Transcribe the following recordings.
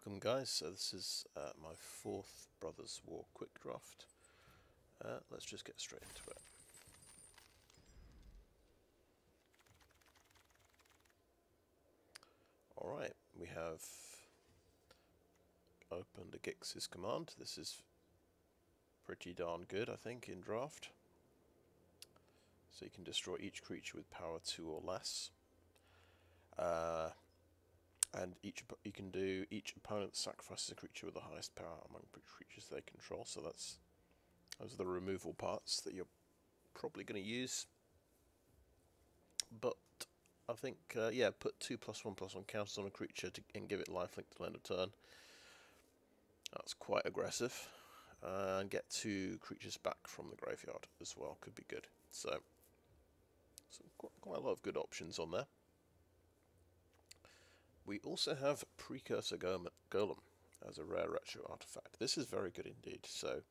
Welcome guys, so this is my fourth Brothers War quick draft. Let's just get straight into it. Alright, we have opened a Gix's command. This is pretty darn good, I think, in draft. So you can destroy each creature with power 2 or less. And you can do each opponent sacrifices a creature with the highest power among creatures they control. So those are the removal parts that you're probably going to use. But I think, yeah, put 2+1/+1 counters on a creature and give it lifelink till end of turn. That's quite aggressive. And get 2 creatures back from the graveyard as well, could be good. So quite a lot of good options on there. We also have Precursor Golem as a rare retro artifact. This is very good indeed. So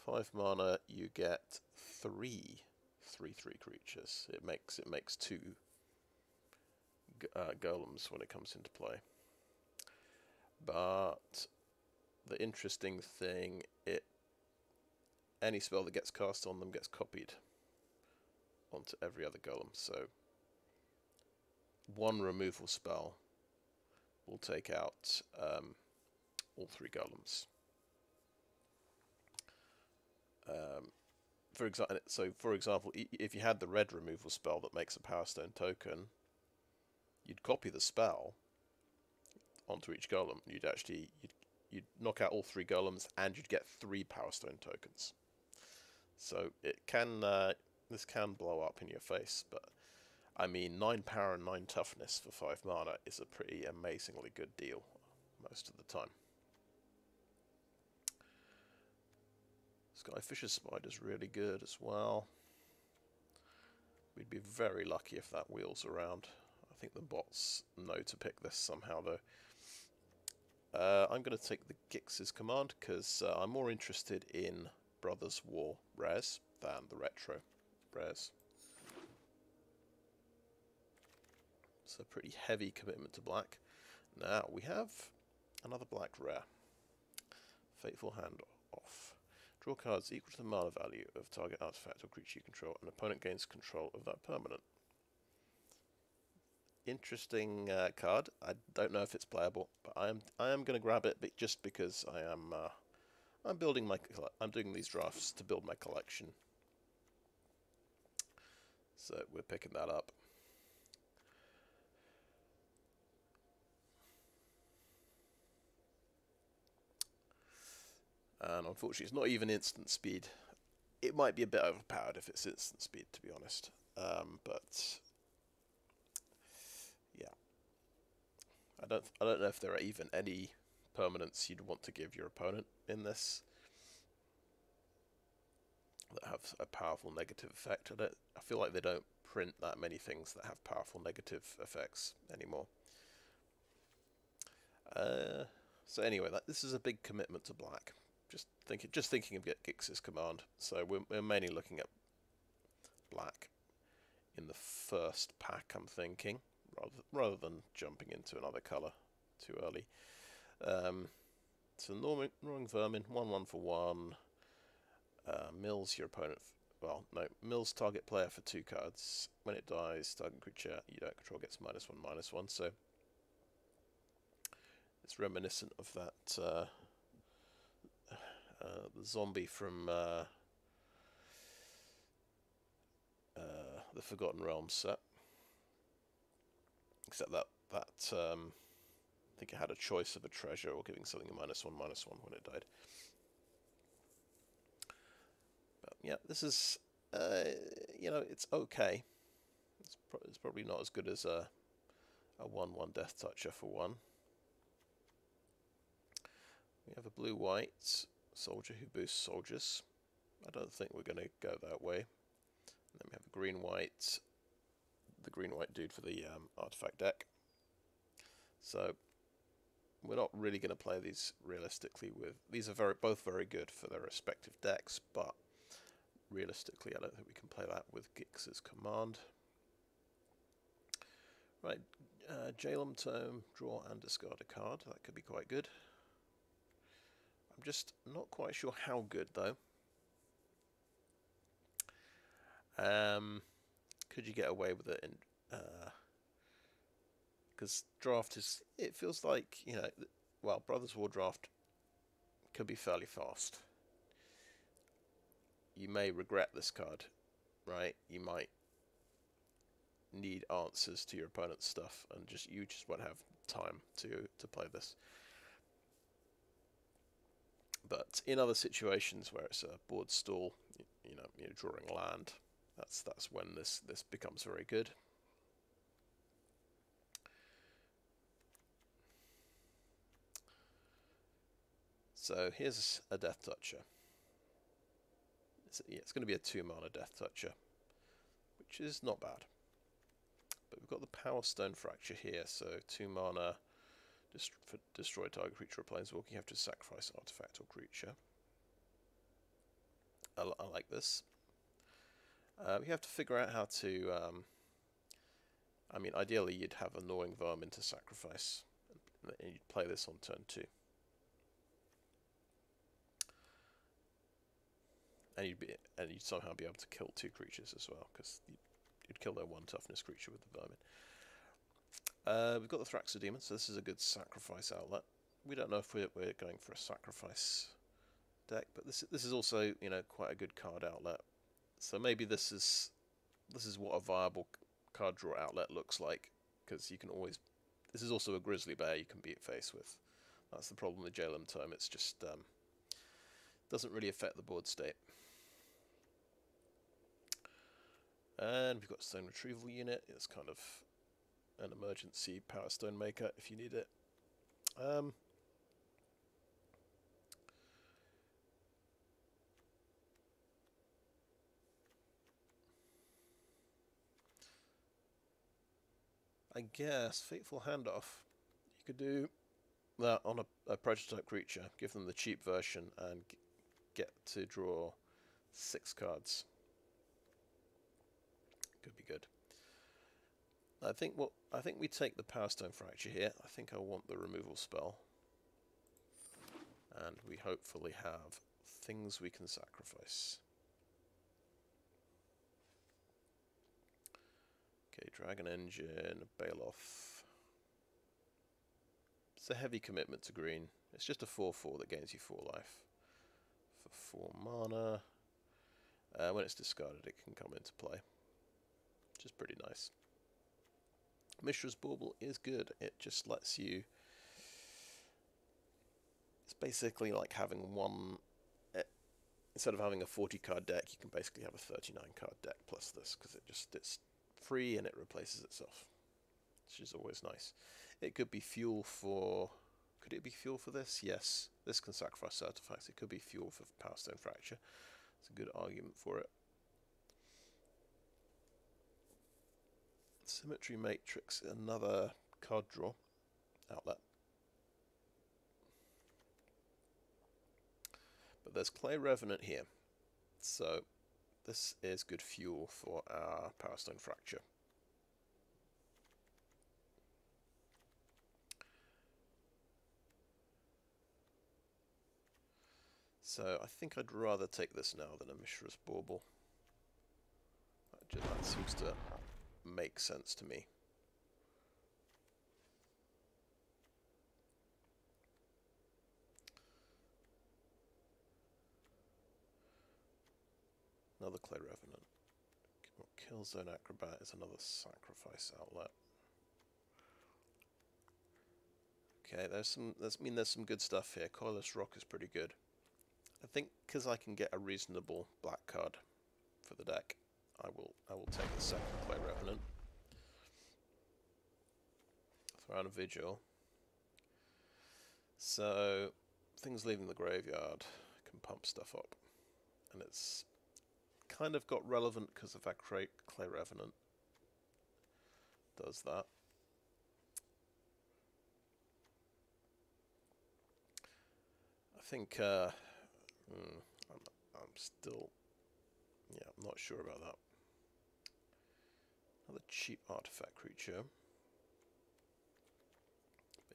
5 mana, you get 3 3/3 creatures. It makes 2 golems when it comes into play. But the interesting thing, any spell that gets cast on them gets copied onto every other golem. So one removal spell will take out all 3 golems. For example, if you had the red removal spell that makes a Power Stone token, you'd copy the spell onto each golem. You'd knock out all 3 golems, and you'd get 3 Power Stone tokens. So this can blow up in your face, but I mean 9 power and 9 toughness for 5 mana is a pretty amazingly good deal most of the time. Skyfisher Spider's really good as well. We'd be very lucky if that wheels around. I think the bots know to pick this somehow though. I'm going to take the Gix's command because I'm more interested in Brothers War rares than the retro rares. It's a pretty heavy commitment to black. Now we have another black rare. Fateful Handoff. Draw cards equal to the mana value of target artifact or creature you control, and opponent gains control of that permanent. Interesting card. I don't know if it's playable, but I am going to grab it, but just because I'm doing these drafts to build my collection. So we're picking that up. And unfortunately, it's not even instant speed. It might be a bit overpowered if it's instant speed, to be honest. But yeah, I don't know if there are even any permanents you'd want to give your opponent in this that have a powerful negative effect. I feel like they don't print that many things that have powerful negative effects anymore. So anyway, this is a big commitment to black. Just thinking of Gix's command. So we're mainly looking at black in the first pack, I'm thinking, rather than jumping into another colour too early. So Gnawing Vermin, 1/1 for 1. Mills your opponent. Well, no, mills target player for 2 cards. When it dies, target creature you don't control gets -1/-1. So it's reminiscent of that. The zombie from the Forgotten Realms set, except that I think it had a choice of a treasure or giving something a -1/-1 when it died. But yeah, this is it's okay. It's probably not as good as a 1/1 Death Toucher for 1. We have a blue-white soldier who boosts soldiers. I don't think we're going to go that way. And then we have a green-white, the green-white dude for the artifact deck. So we're not really going to play these realistically these are both very good for their respective decks, but realistically I don't think we can play that with Gix's command. Right, Jalum Tome, draw and discard a card. That could be quite good. I'm just not quite sure how good though. Could you get away with it in? Because draft is. It feels like, you know, well, Brothers War draft could be fairly fast. You may regret this card, right? You might need answers to your opponent's stuff, and you just won't have time to play this. But in other situations where it's a board stall, you know, you're drawing land. That's when this becomes very good. So here's a Death Toucher. It's going to be a 2-mana Death Toucher, which is not bad. But we've got the Power Stone Fracture here, so 2 mana, for destroy target creature or planeswalker, you have to sacrifice artifact or creature. I like this. We have to figure out how to... I mean, ideally you'd have a Gnawing Vermin to sacrifice, and you'd play this on turn 2. And you'd somehow be able to kill 2 creatures as well, because you'd kill their 1 toughness creature with the Vermin. We've got the Thraxer Demon, so this is a good sacrifice outlet. We don't know if we're going for a sacrifice deck, but this is also, you know, quite a good card outlet. So maybe this is what a viable card draw outlet looks like, because you can always... This is also a Grizzly Bear you can beat face with. That's the problem with Jalum Tome. It's just doesn't really affect the board state. And we've got Stone Retrieval Unit. It's kind of an emergency Power Stone maker if you need it. I guess Fateful Handoff. You could do that on a prototype creature, give them the cheap version, and get to draw 6 cards. Could be good. I think we take the Power Stone Fracture here. I think I want the removal spell, and we hopefully have things we can sacrifice. Okay, Dragon Engine, Baloth. It's a heavy commitment to green. It's just a 4/4 that gains you 4 life for 4 mana. When it's discarded, it can come into play, which is pretty nice. Mishra's Bauble is good. It just lets you... It's basically like having one... Instead of having a 40-card deck, you can basically have a 39-card deck plus this, because it's free and it replaces itself, which is always nice. It could be fuel for... Could it be fuel for this? Yes. This can sacrifice artifacts. It could be fuel for Power Stone Fracture. It's a good argument for it. Symmetry Matrix, another card draw outlet. But there's Clay Revenant here, so this is good fuel for our Power Stone Fracture. So I think I'd rather take this now than a Mishra's Bauble. That seems to make sense to me. Another Clay Revenant. Killzone Acrobat is another sacrifice outlet. Okay, there's some good stuff here. Coilless Rock is pretty good. I think because I can get a reasonable black card for the deck, I will take the second Clay Revenant. Throw out a Vigil. So things leaving the graveyard can pump stuff up, and it's kind of got relevant because of that Clay Revenant does that. I think I'm still, yeah, I'm not sure about that. Another cheap artifact creature.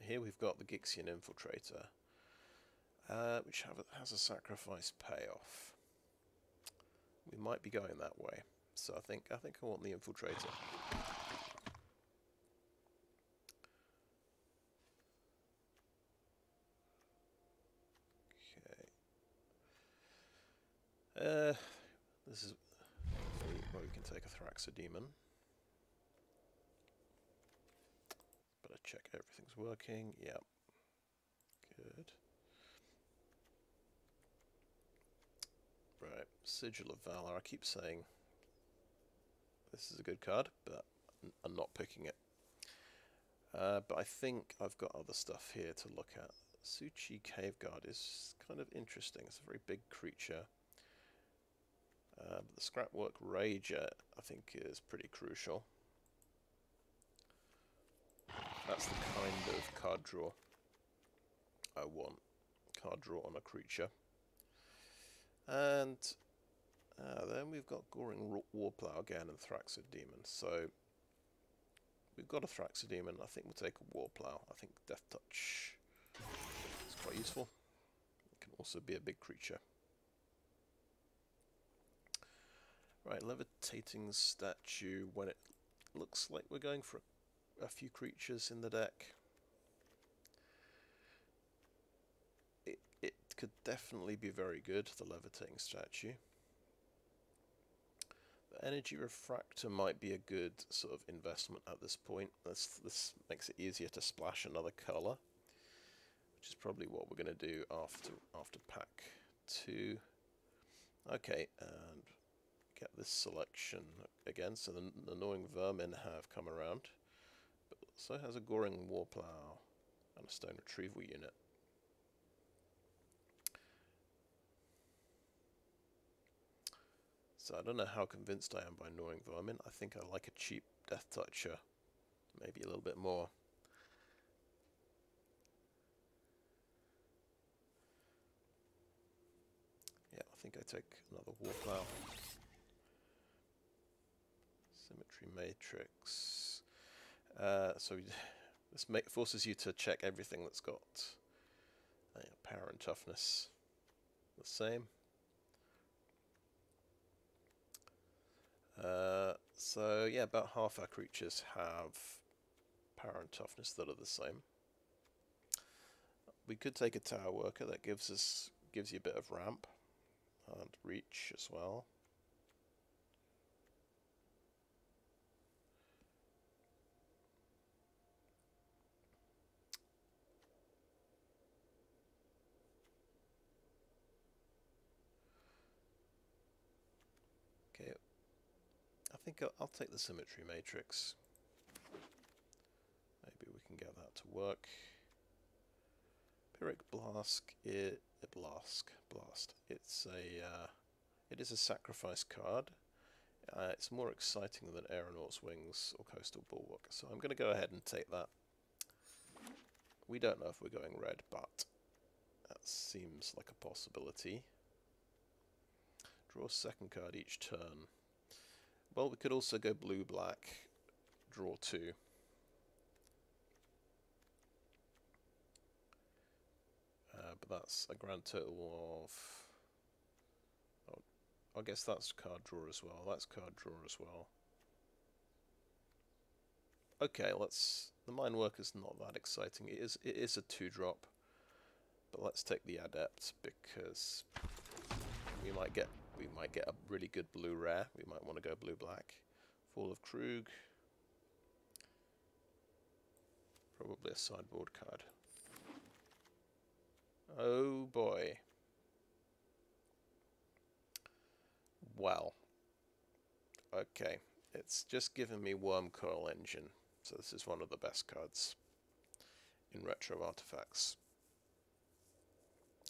Here we've got the Gixian Infiltrator, which has a sacrifice payoff. We might be going that way, so I think I want the Infiltrator. Okay. This is where we can take a Thraxodemon. Better check everything's working. Yep. Good. Right, Sigil of Valor. I keep saying this is a good card, but I'm not picking it. But I think I've got other stuff here to look at. Su-Chi Caveguard is kind of interesting. It's a very big creature. But the Scrapwork Rager, I think, is pretty crucial. That's the kind of card draw I want. Card draw on a creature. And then we've got Goring Warplow again and Thraxodemon. So we've got a Thraxodemon. I think we'll take a Warplow. I think Death Touch is quite useful. It can also be a big creature. Right, Levitating Statue. When it looks like we're going for a few creatures in the deck, it could definitely be very good, the Levitating Statue. The Energy Refractor might be a good sort of investment at this point. This makes it easier to splash another colour, which is probably what we're going to do after pack 2. Okay, and get this selection again. So the Annoying Vermin have come around, but so has a Goring Warplow and a Stone Retrieval unit. So I don't know how convinced I am by Gnawing Vermin. I think I like a cheap Death Toucher, maybe a little bit more. Yeah, I think I take another Warplow. Symmetry Matrix. So this forces you to check everything that's got power and toughness the same. So yeah, about half our creatures have power and toughness that are the same. We could take a Tower Worker that gives you a bit of ramp and reach as well. Okay, I think I'll take the Symmetry Matrix. Maybe we can get that to work. Pyrrhic Blast. It is a sacrifice card. It's more exciting than Aeronaut's Wings or Coastal Bulwark, so I'm going to go ahead and take that. We don't know if we're going red, but that seems like a possibility. Draw a second card each turn. Well, we could also go blue-black, draw 2. But that's a grand total of... Oh, I guess that's card draw as well. That's card draw as well. Okay, the Mine Worker's not that exciting. It is a 2-drop. But let's take the Adept because we might get a really good blue rare. We might want to go blue-black. Fall of Krug. Probably a sideboard card. Oh boy. Well. Okay. It's just given me Wormcoil Engine. So this is one of the best cards in Retro Artifacts.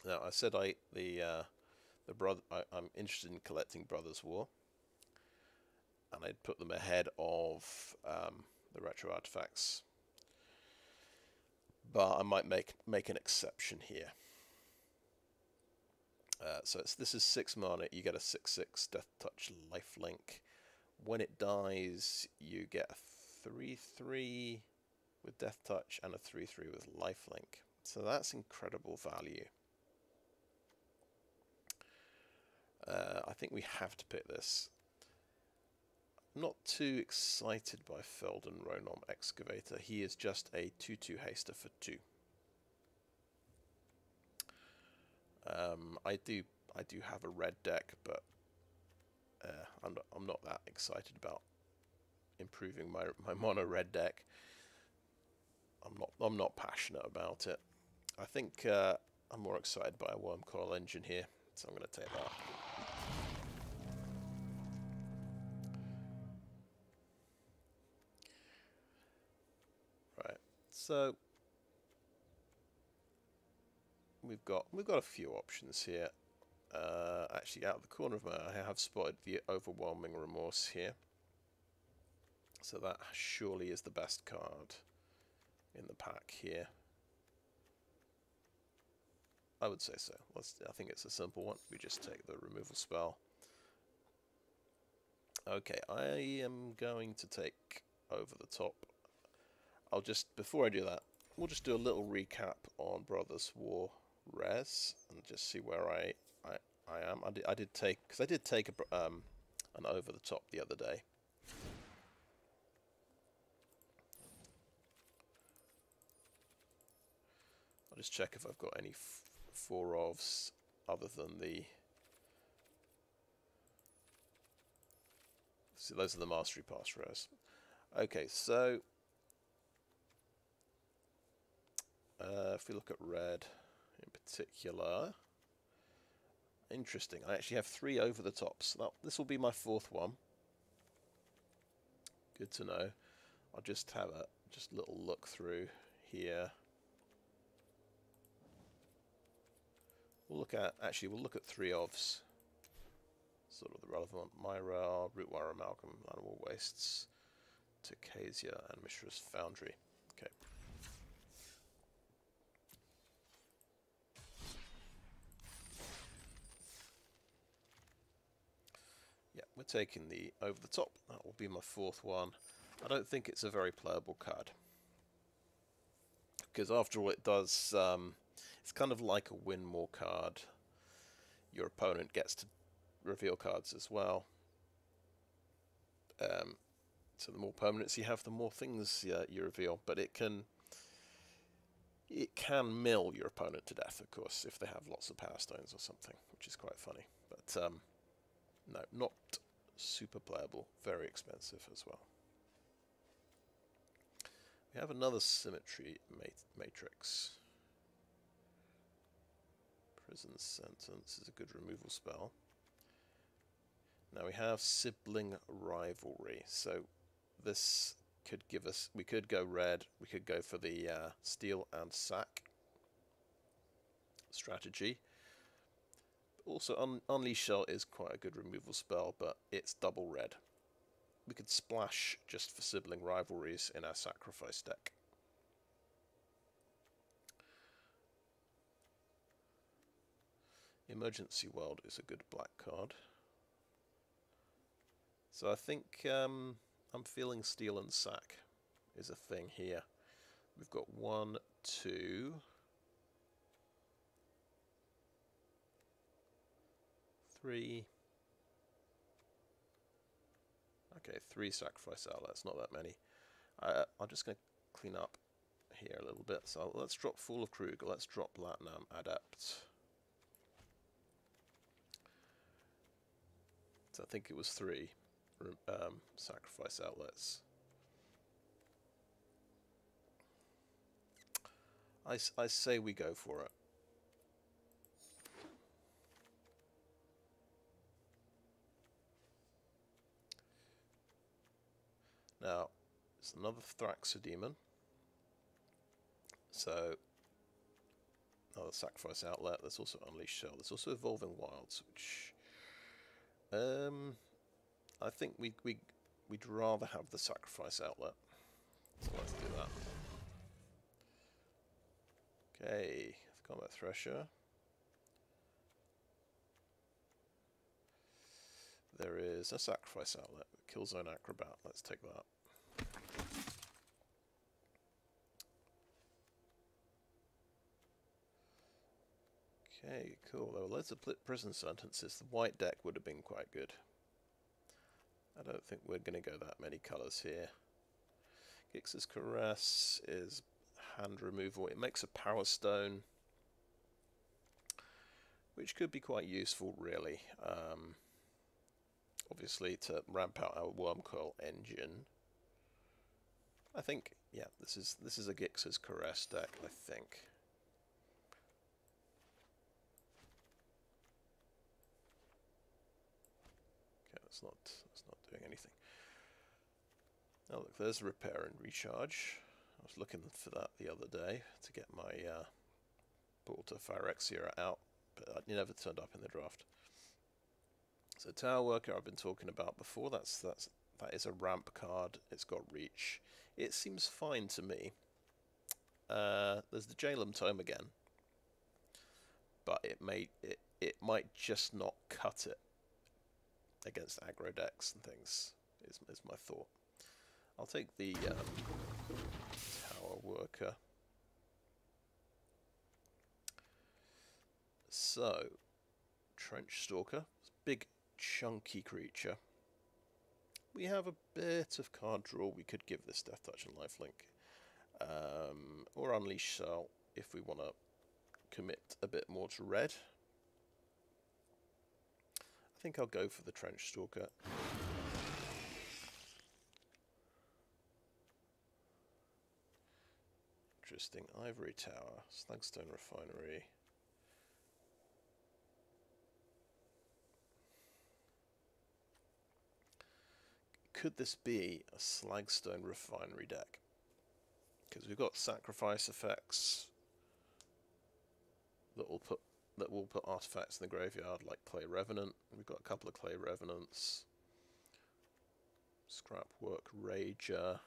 Now I said I'm interested in collecting Brothers War, and I'd put them ahead of the Retro Artifacts, but I might make an exception here. So this is 6 mana. You get a 6/6 Death Touch lifelink. When it dies, you get a 3/3 with Death Touch and a 3/3 with Lifelink. So that's incredible value. I think we have to pick this. I'm not too excited by Feldon Ronom Excavator. He is just a 2/2 haster for 2. I do have a red deck, but I'm not that excited about improving my mono red deck. I'm not passionate about it. I think I'm more excited by a Wormcoil Engine here, so I'm going to take that. Right, so we've got a few options here. Actually, out of the corner of my eye, I have spotted the Overwhelming Remorse here. So that surely is the best card in the pack here. I would say so. I think it's a simple one. We just take the removal spell. Okay, I am going to take Over the Top. Before I do that, we'll just do a little recap on Brothers War Res and just see where I am. I did take an Over the Top the other day. I'll just check if I've got any 4-ofs other than the... See, those are the Mastery Pass Res. Okay, so if we look at red in particular, interesting. I actually have 3 Over the Tops. Now, this will be my 4th one. Good to know. I'll just have a little look through here. We'll look at 3-ofs. Sort of the relevant: Myra, Rootwire Amalgam, Animal Wastes, Tokasia, and Mishra's Foundry. Okay. Yeah, we're taking the Over the Top. That will be my 4th one. I don't think it's a very playable card, because after all, it does. It's kind of like a win more card. Your opponent gets to reveal cards as well. So the more permanents you have, the more things you reveal. But it can mill your opponent to death, of course, if they have lots of Power Stones or something, which is quite funny. But no, not super playable. Very expensive as well. We have another Symmetry Matrix. Prison Sentence is a good removal spell. Now we have Sibling Rivalry, so this could give us... We could go red, we could go for the steal and sack strategy. Also, Unleash Shell is quite a good removal spell, but it's double red. We could splash just for Sibling Rivalries in our Sacrifice deck. Emergency World is a good black card. So I think I'm feeling Steal and Sack is a thing here. We've got 1, 2, 3. Okay, 3 Sacrifice Outlets, not that many. I'm just going to clean up here a little bit. So let's drop Fall of Krug, let's drop Latnam Adept. So I think it was 3 Sacrifice Outlets. I say we go for it. Now, it's another Thraxodemon. So, another Sacrifice Outlet. There's also Unleash Shell. There's also Evolving Wilds, which I think we'd rather have the Sacrifice Outlet. So let's do that. Okay, Combat Thresher. There is a Sacrifice Outlet, Killzone Acrobat. Let's take that. Okay, cool. There were loads of prison sentences. The white deck would have been quite good. I don't think we're going to go that many colours here. Gix's Caress is hand removal. It makes a Power Stone, which could be quite useful, really. Obviously, to ramp out our Wormcoil engine. I think, yeah, this is a Gix's Caress deck, I think. Okay, that's not doing anything. Oh look, there's Repair and Recharge. I was looking for that the other day to get my Porta Phyrexia out, but it never turned up in the draft. So Tower Worker I've been talking about before. That is a ramp card. It's got reach. It seems fine to me. There's the Jalum Tome again, but it might just not cut it against aggro decks and things. Is my thought. I'll take the Tower Worker. So, Trench Stalker, big chunky creature. We have a bit of card draw. We could give this Death Touch and Lifelink, or Unleash Cell if we want to commit a bit more to red. I think I'll go for the Trench Stalker. Interesting. Ivory Tower, Slagstone Refinery. Could this be a Slagstone Refinery deck? Because we've got sacrifice effects that will put artifacts in the graveyard, like Clay Revenant. We've got a couple of Clay Revenants. Scrapwork Rager.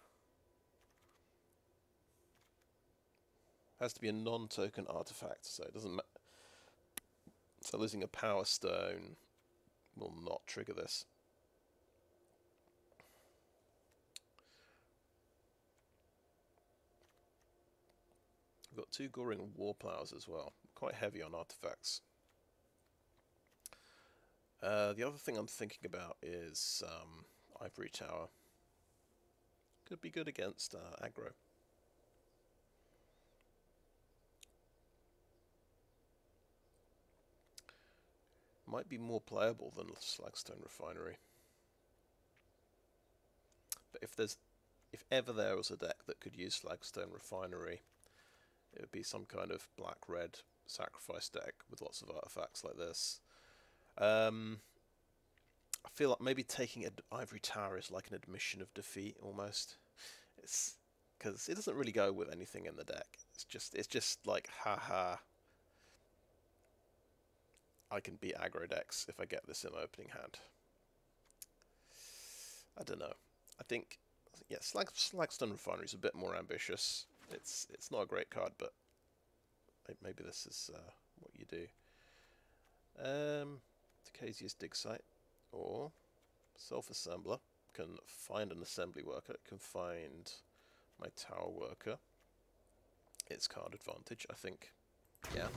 Has to be a non-token artifact, so it doesn't matter. So losing a Power Stone will not trigger this. We've got 2 Goring Warplows as well. Quite heavy on artifacts. The other thing I'm thinking about is Ivory Tower. Could be good against aggro. Might be more playable than Slagstone Refinery. But if ever there was a deck that could use Slagstone Refinery, it would be some kind of black-red sacrifice deck with lots of artifacts like this. I feel like maybe taking an Ivory Tower is like an admission of defeat almost. It's because it doesn't really go with anything in the deck. It's just like, haha, I can beat aggro decks if I get this in my opening hand. I don't know. I think, yeah, Slagstone Refinery is a bit more ambitious. It's not a great card, but maybe this is what you do. Decasius Dig Site or Self-Assembler can find an assembly worker. It can find my Tower Worker. It's card advantage, I think. Yeah.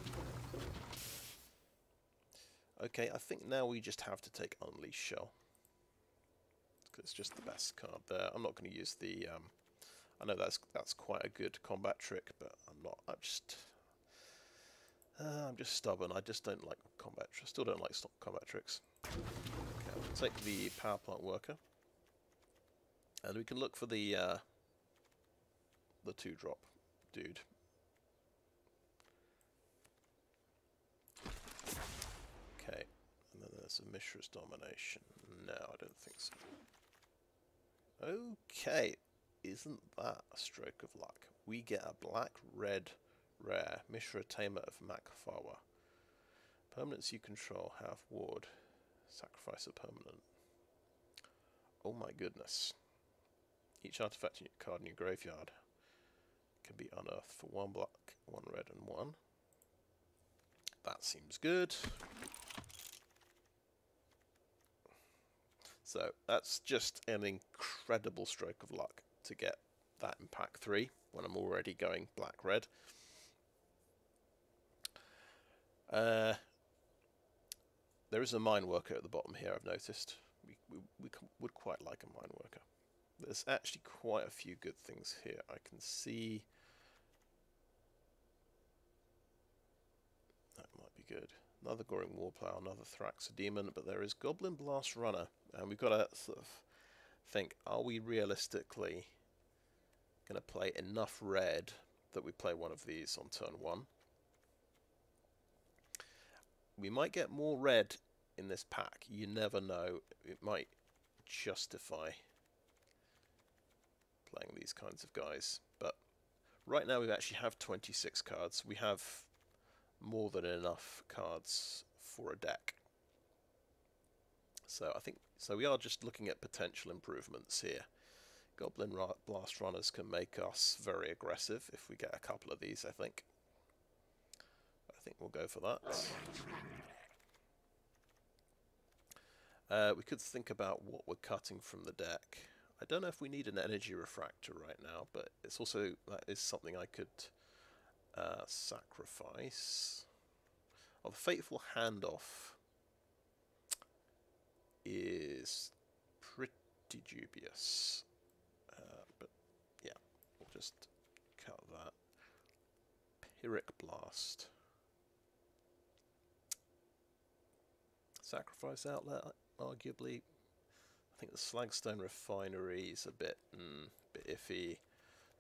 Okay, I think now we just have to take Unleash Shell. It's just the best card there. I'm not going to use the... I know that's quite a good combat trick, but I'm not. I'm just stubborn. I just don't like combat. Still don't like combat tricks. Okay, I'll take the Power Plant Worker, and we can look for the 2-drop dude. Okay, and then there's a Mishra's Domination. No, I don't think so. Okay. Isn't that a stroke of luck? We get a black-red rare, Mishra Tamer of Makfawa. Permanents you control have ward. Sacrifice a permanent. Oh my goodness. Each artifact in your card in your graveyard can be unearthed for 1 black, 1 red, and 1. That seems good. So that's just an incredible stroke of luck to get that in pack 3 when I'm already going black-red. There is a mine worker at the bottom here, I've noticed. We would quite like a mine worker. There's actually quite a few good things here. I can see... That might be good. Another Goring Warplow, another Thraxodemon, but there is Goblin Blast Runner. And we've got to sort of think, are we realistically going to play enough red that we play one of these on turn 1? We might get more red in this pack. You never know. It might justify playing these kinds of guys. But right now we actually have 26 cards. We have more than enough cards for a deck. So I think we are just looking at potential improvements here. Goblin Blast Runners can make us very aggressive if we get a couple of these, I think. I think we'll go for that. We could think about what we're cutting from the deck. I don't know if we need an Energy Refractor right now, but it's also, that is something I could sacrifice. Oh, the Fateful Handoff is pretty dubious. But yeah, we'll just cut that. Pyrrhic Blast. Sacrifice Outlet, arguably. I think the Slagstone Refinery is a bit iffy.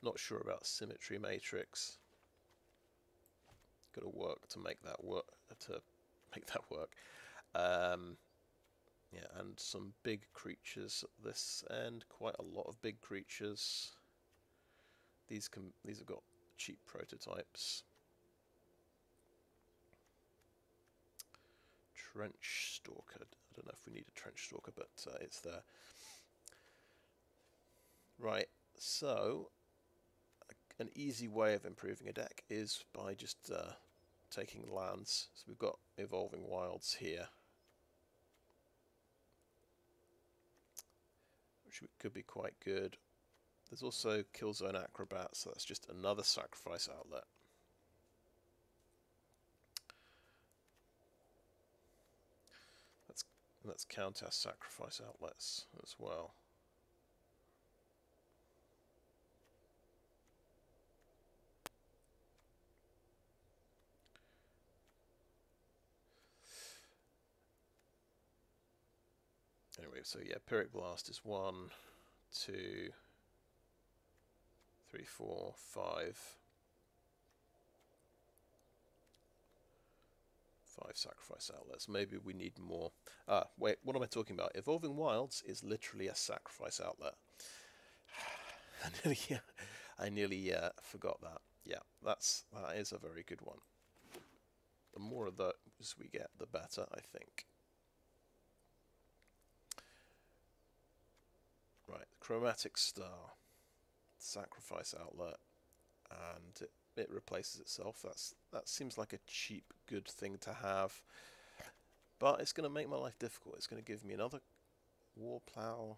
Not sure about Symmetry Matrix. Got to work to make that work. Yeah, and some big creatures at this end. Quite a lot of big creatures. These have got cheap prototypes. Trench Stalker. I don't know if we need a Trench Stalker, but it's there. Right, so an easy way of improving a deck is by just taking lands. So we've got Evolving Wilds here, which could be quite good. There's also Killzone Acrobat, so that's just another sacrifice outlet. Let's count our sacrifice outlets as well. Anyway, so yeah, Pyrrhic Blast is 1, 2, 3, 4, 5. 5 sacrifice outlets. Maybe we need more. Wait, what am I talking about? Evolving Wilds is literally a sacrifice outlet. I nearly forgot that. Yeah, that is a very good one. The more of those we get, the better, I think. Right, Chromatic Star, sacrifice outlet, and it replaces itself. That seems like a cheap, good thing to have, but it's going to make my life difficult. It's going to give me another Warplow,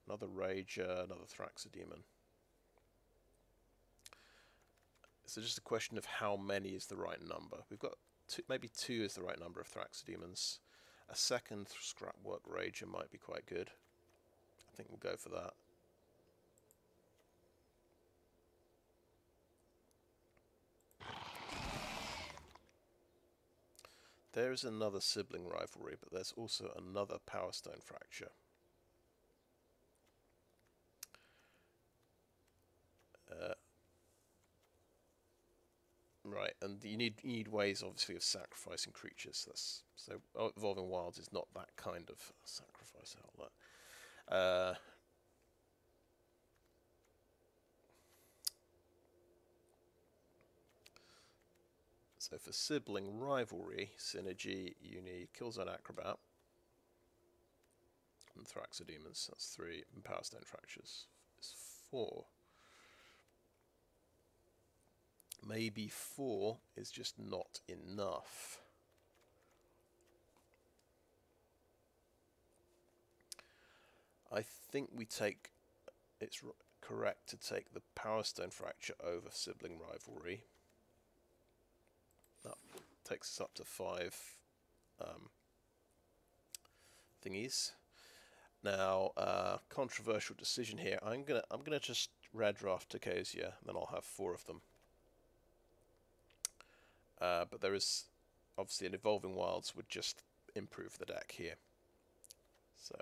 another Rager, another Thraxodemon. So just a question of how many is the right number. We've got maybe 2 is the right number of Thraxodemons. A second Scrapwork Rager might be quite good. I think we'll go for that. There is another Sibling Rivalry, but there's also another Power Stone Fracture. Right, and you need ways, obviously, of sacrificing creatures. So Evolving Wilds is not that kind of sacrifice outlet. So for Sibling Rivalry synergy, you need Killzone Acrobat and Thraxodemons. That's 3, and Power Stone Fractures is 4. Maybe 4 is just not enough. I think it's correct to take the Power Stone Fracture over Sibling Rivalry. That takes us up to 5 thingies. Now, controversial decision here. I'm gonna just red draft Tokasia, then I'll have 4 of them. But there is obviously an Evolving Wilds would just improve the deck here. So,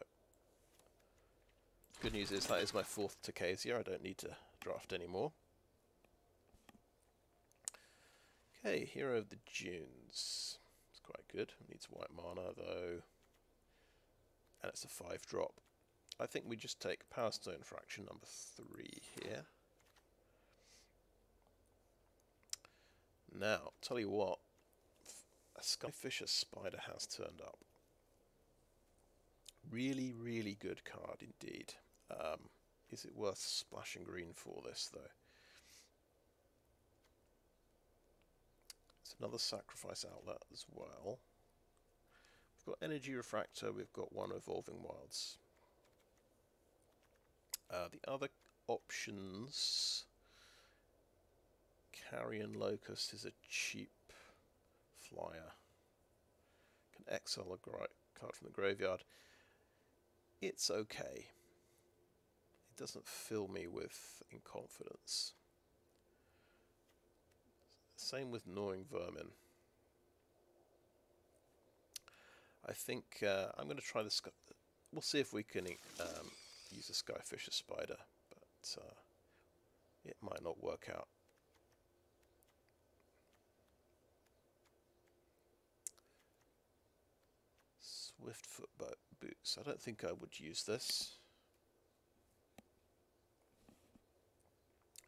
good news is that is my 4th Tokasia. I don't need to draft anymore. Okay, Hero of the Dunes. It's quite good. Needs white mana though. And it's a 5-drop. I think we just take Power Stone Fraction number 3 here. Now, tell you what, a Skyfisher Spider has turned up. Really, really good card indeed. Is it worth splashing green for this though? It's another sacrifice outlet as well. We've got Energy Refractor, we've got 1 Evolving Wilds. The other options... Carrion Locust is a cheap flyer. Can exile a card from the graveyard. It's okay. It doesn't fill me with confidence. Same with Gnawing Vermin. I think I'm going to try this. We'll see if we can use a Skyfisher Spider, but it might not work out. Swiftfoot Boots. I don't think I would use this.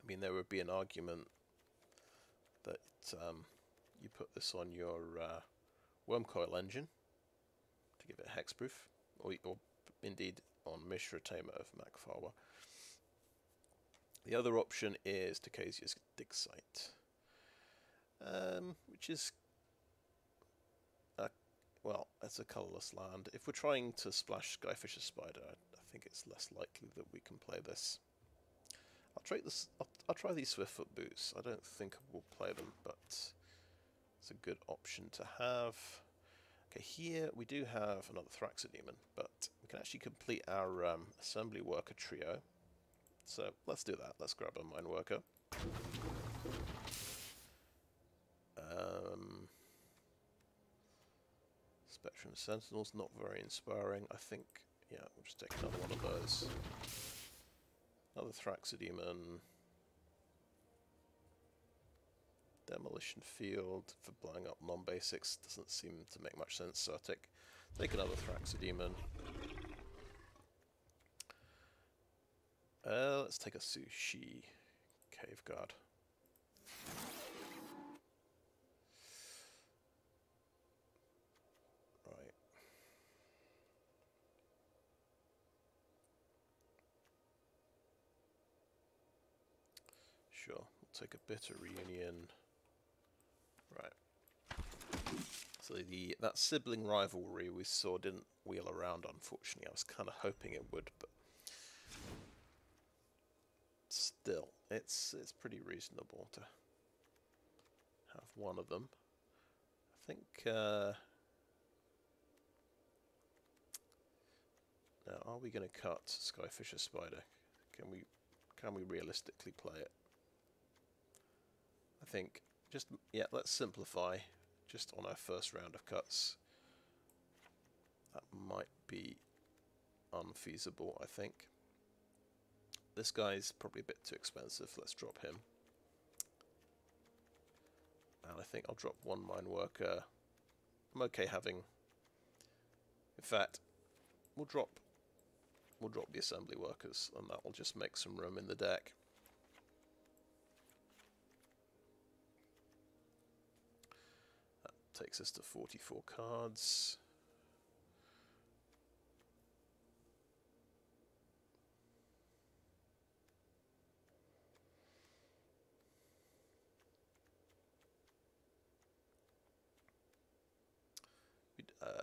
I mean, there would be an argument that you put this on your Wormcoil engine to give it hexproof, or indeed on Mishra Tamer of Macfarwa. The other option is Tokasia's Dig Site, which is well, it's a colourless land. If we're trying to splash Skyfisher Spider, I think it's less likely that we can play this. I'll try this. I'll try these Swiftfoot Boots. I don't think we'll play them, but it's a good option to have. Okay, here we do have another Thraxodemon, but we can actually complete our Assembly Worker trio. So let's do that. Let's grab a Mine Worker. Spectrum Sentinels, not very inspiring. I think, yeah, we'll just take another one of those. Another Thraxodemon. Demolition Field for blowing up non-basics doesn't seem to make much sense, so I'll take another Thraxodemon. Let's take a Sushi Cave Guard. Right. Sure, we'll take a Bitter Reunion. Right. So that sibling rivalry we saw didn't wheel around, unfortunately. I was kind of hoping it would, but still, it's pretty reasonable to have one of them. I think now, are we going to cut Skyfisher Spider? Can we realistically play it? I think let's simplify just on our first round of cuts. That might be unfeasible, I think. This guy's probably a bit too expensive. Let's drop him. And I think I'll drop 1 Mine Worker. I'm okay having... In fact, we'll drop the Assembly Workers, and that will just make some room in the deck. That takes us to 44 cards.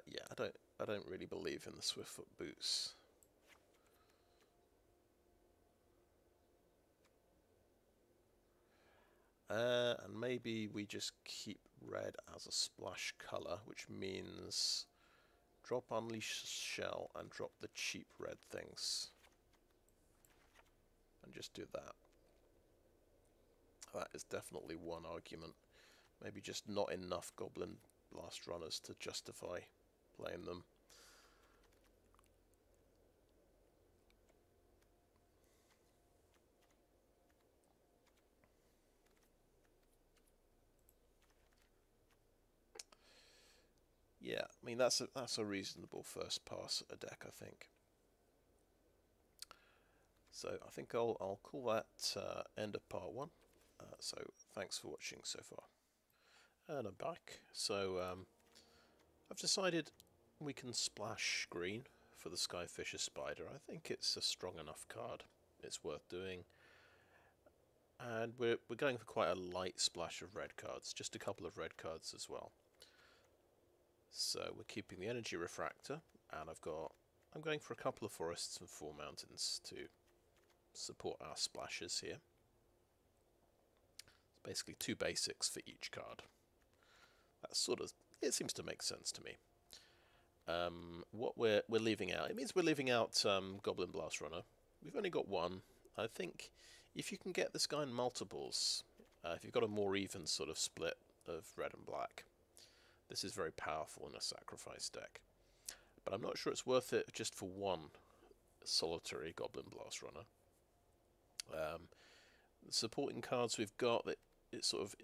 Yeah, I don't really believe in the Swiftfoot Boots. And maybe we just keep red as a splash colour, which means drop Unleash Shell and drop the cheap red things. And just do that. That is definitely one argument. Maybe just not enough Goblin Blast Runners to justify playing them. Yeah, I mean that's a reasonable first pass at a deck, I think. So I think I'll call that end of part 1. So thanks for watching so far. And I'm back. So I've decided we can splash green for the Skyfisher Spider. I think it's a strong enough card. It's worth doing. And we're going for quite a light splash of red cards, just a couple of red cards as well. So we're keeping the Energy Refractor, and I'm going for a couple of forests and 4 mountains to support our splashes here. It's basically 2 basics for each card. That's it seems to make sense to me. What we're leaving out, it means we're leaving out Goblin Blast Runner. We've only got 1. I think if you can get this guy in multiples, if you've got a more even sort of split of red and black, this is very powerful in a sacrifice deck. But I'm not sure it's worth it just for 1 solitary Goblin Blast Runner. The supporting cards we've got that it's sort of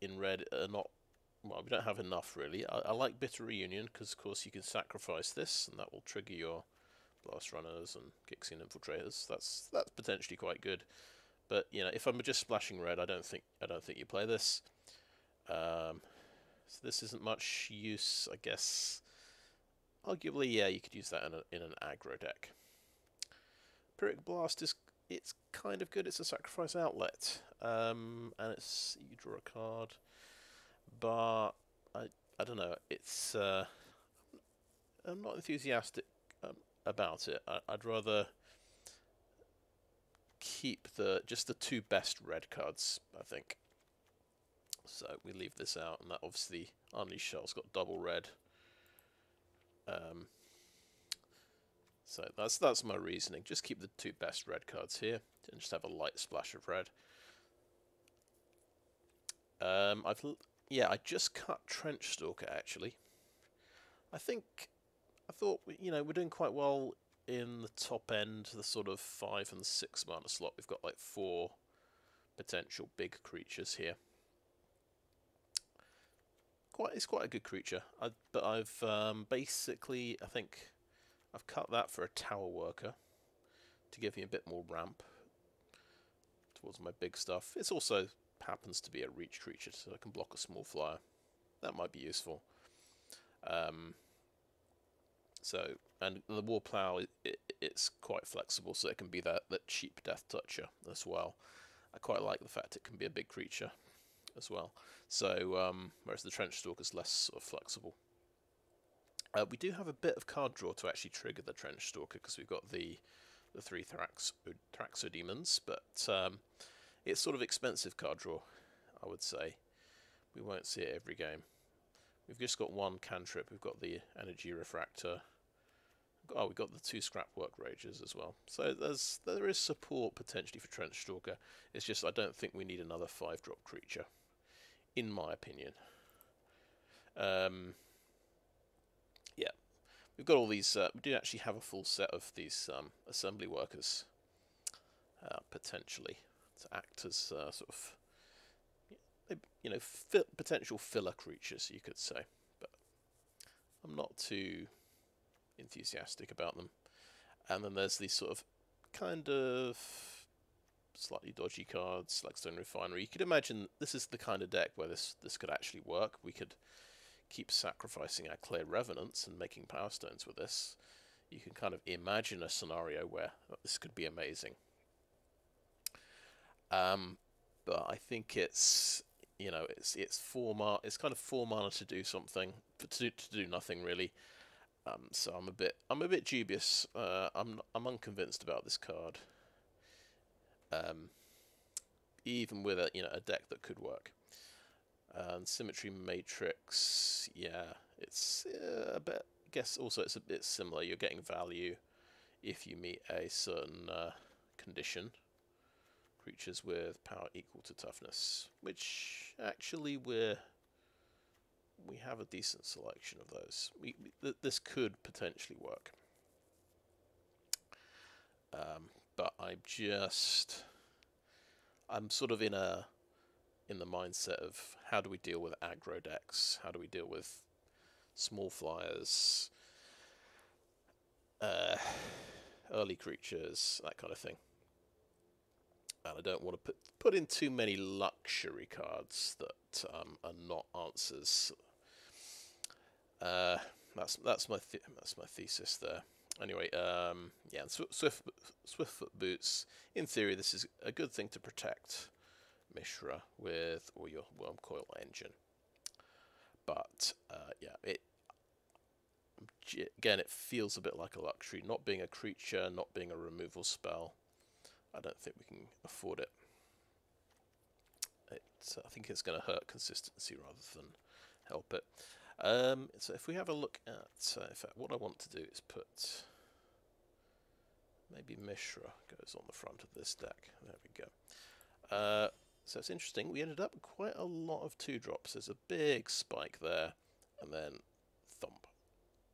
in red are not, well, we don't have enough really. I like Bitter Reunion because of course you can sacrifice this and that will trigger your Blast Runners and Gixxian Infiltrators. That's potentially quite good. But you know, if I'm just splashing red, I don't think you play this. So this isn't much use, I guess. Arguably, yeah, you could use that in an aggro deck. Pyrrhic Blast it's kind of good. It's a sacrifice outlet, and you draw a card, but I don't know. It's I'm not enthusiastic about it. I'd rather keep just the 2 best red cards, I think. So we leave this out, and that obviously Unleash Shell's got double red. So that's my reasoning. Just keep the 2 best red cards here, and just have a light splash of red. I just cut Trenchstalker actually. I thought we're doing quite well in the top end, the sort of 5 and 6 mana slot. We've got like 4 potential big creatures here. It's quite a good creature. But I've basically, I think I've cut that for a Tower Worker to give me a bit more ramp towards my big stuff. It's also happens to be a reach creature, so I can block a small flyer. That might be useful. And the War Plow, it's quite flexible, so it can be that cheap Death Toucher as well. I quite like the fact it can be a big creature as well. So whereas the Trenchstalker is less sort of flexible. We do have a bit of card draw to actually trigger the Trenchstalker because we've got the 3 Thraxodemons, but it's sort of expensive card draw, I would say. We won't see it every game. We've just got 1 cantrip. We've got the Energy Refractor. Oh, we've got the 2 Scrapwork Rages as well. So there is support potentially for Trenchstalker. It's just I don't think we need another 5-drop creature, in my opinion. Yeah, we've got all these. We do actually have a full set of these assembly workers potentially to act as sort of potential filler creatures, you could say. But I'm not too enthusiastic about them. And then there's these sort of kind of slightly dodgy cards like Stone Refinery. You could imagine this is the kind of deck where this could actually work. We could keep sacrificing our Clear Revenants and making Power Stones with this. You can kind of imagine a scenario where this could be amazing. But I think it's it's 4 mana. It's kind of 4 mana to do something, to do nothing really. So I'm a bit dubious. I'm unconvinced about this card. Even with a deck that could work. And Symmetry Matrix, yeah, it's a bit, I guess also it's a bit similar. You're getting value if you meet a certain condition. Creatures with power equal to toughness, which actually we have a decent selection of those. This could potentially work. But I'm sort of in the mindset of how do we deal with aggro decks? How do we deal with small flyers, early creatures, that kind of thing. And I don't want to put in too many luxury cards that are not answers. That's my thesis there. Anyway, yeah, Swiftfoot Boots. In theory, this is a good thing to protect Mishra with, or your Wormcoil Engine. But yeah, again, it feels a bit like a luxury, not being a creature, not being a removal spell. I don't think we can afford it. I think it's going to hurt consistency rather than help it. So if we have a look at, in fact, what I want to do is put maybe Mishra goes on the front of this deck. There we go. So it's interesting. We ended up with quite a lot of 2-drops. There's a big spike there, and then thump.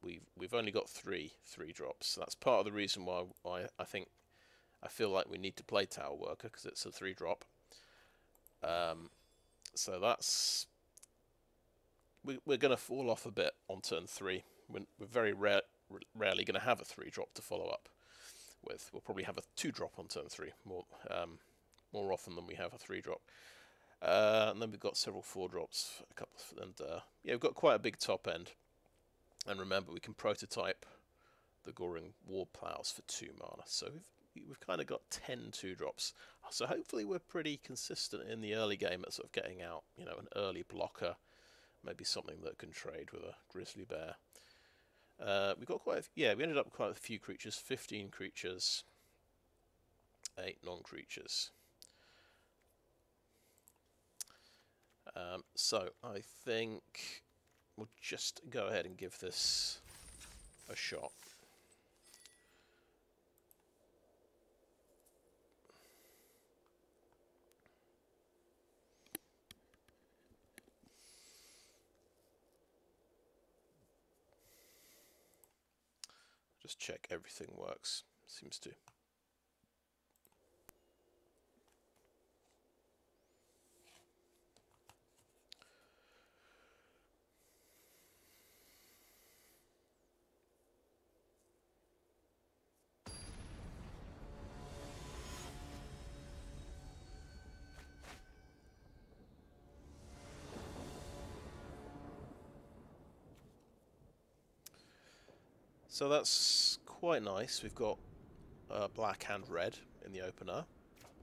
We've only got 3 3-drops. So that's part of the reason why I feel like we need to play Tower Worker, because it's a 3-drop. So that's we're going to fall off a bit on turn 3. We're very rarely going to have a 3-drop to follow up with. We'll probably have a 2-drop on turn 3 more often than we have a 3-drop. And then we've got several 4-drops, a couple, and yeah, we've got quite a big top end. And remember, we can prototype the Goring Warplows for 2 mana, so we've kind of got 10 2-drops. So hopefully we're pretty consistent in the early game at sort of getting out, you know, an early blocker, maybe something that can trade with a Grizzly Bear. We got we ended up with quite a few creatures, 15 creatures, 8 non-creatures. So I think we'll just go ahead and give this a shot. Just check everything works. Seems to. So that's quite nice. We've got black and red in the opener.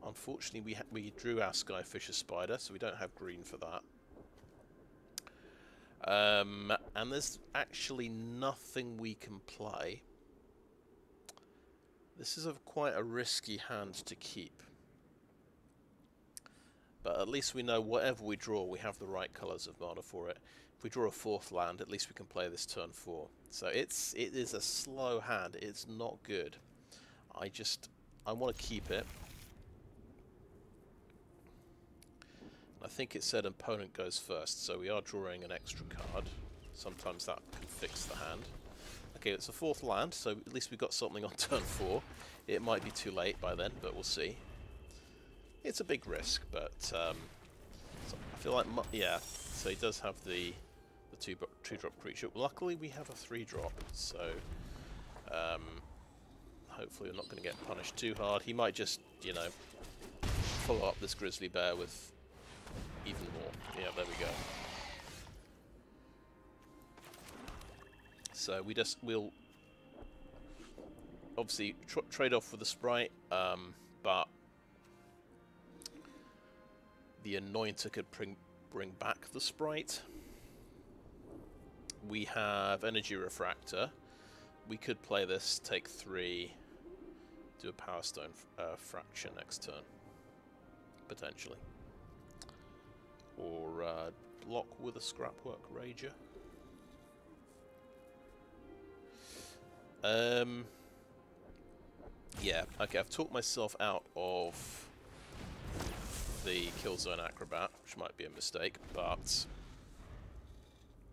Unfortunately, we drew our Skyfisher Spider, so we don't have green for that. And there's actually nothing we can play. This is quite a risky hand to keep. But at least we know whatever we draw, we have the right colours of mana for it. If we draw a 4th land, at least we can play this turn 4. So it is a slow hand. It's not good. I want to keep it. I think it said opponent goes first, so we are drawing an extra card. Sometimes that can fix the hand. Okay, it's a 4th land, so at least we've got something on turn 4. It might be too late by then, but we'll see. It's a big risk, but so I feel like, yeah, so he does have the 2-drop creature. Luckily, we have a 3-drop, so hopefully we're not going to get punished too hard. He might just, you know, follow up this Grizzly Bear with even more. Yeah, there we go. So we'll obviously trade off with the Sprite, but the Anointer could bring back the Sprite. We have Energy Refractor. We could play this, take 3, do a Power Stone Fracture next turn, potentially. Or block with a Scrapwork Rager. Yeah, okay, I've talked myself out of the Killzone Acrobat, which might be a mistake, but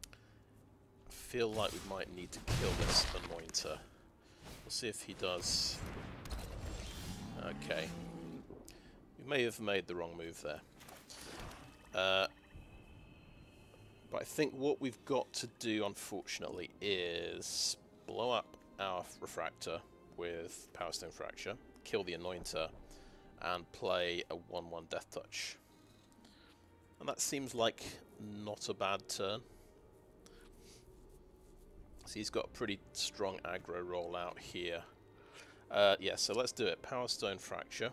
I feel like we might need to kill this Anointer. We'll see if he does. Okay. We may have made the wrong move there. But I think what we've got to do, unfortunately, is blow up our Refractor with Power Stone Fracture, kill the Anointer, and play a 1/1 Death Touch. And that seems like not a bad turn. So he's got a pretty strong aggro rollout here. Yeah, so let's do it. Power Stone Fracture.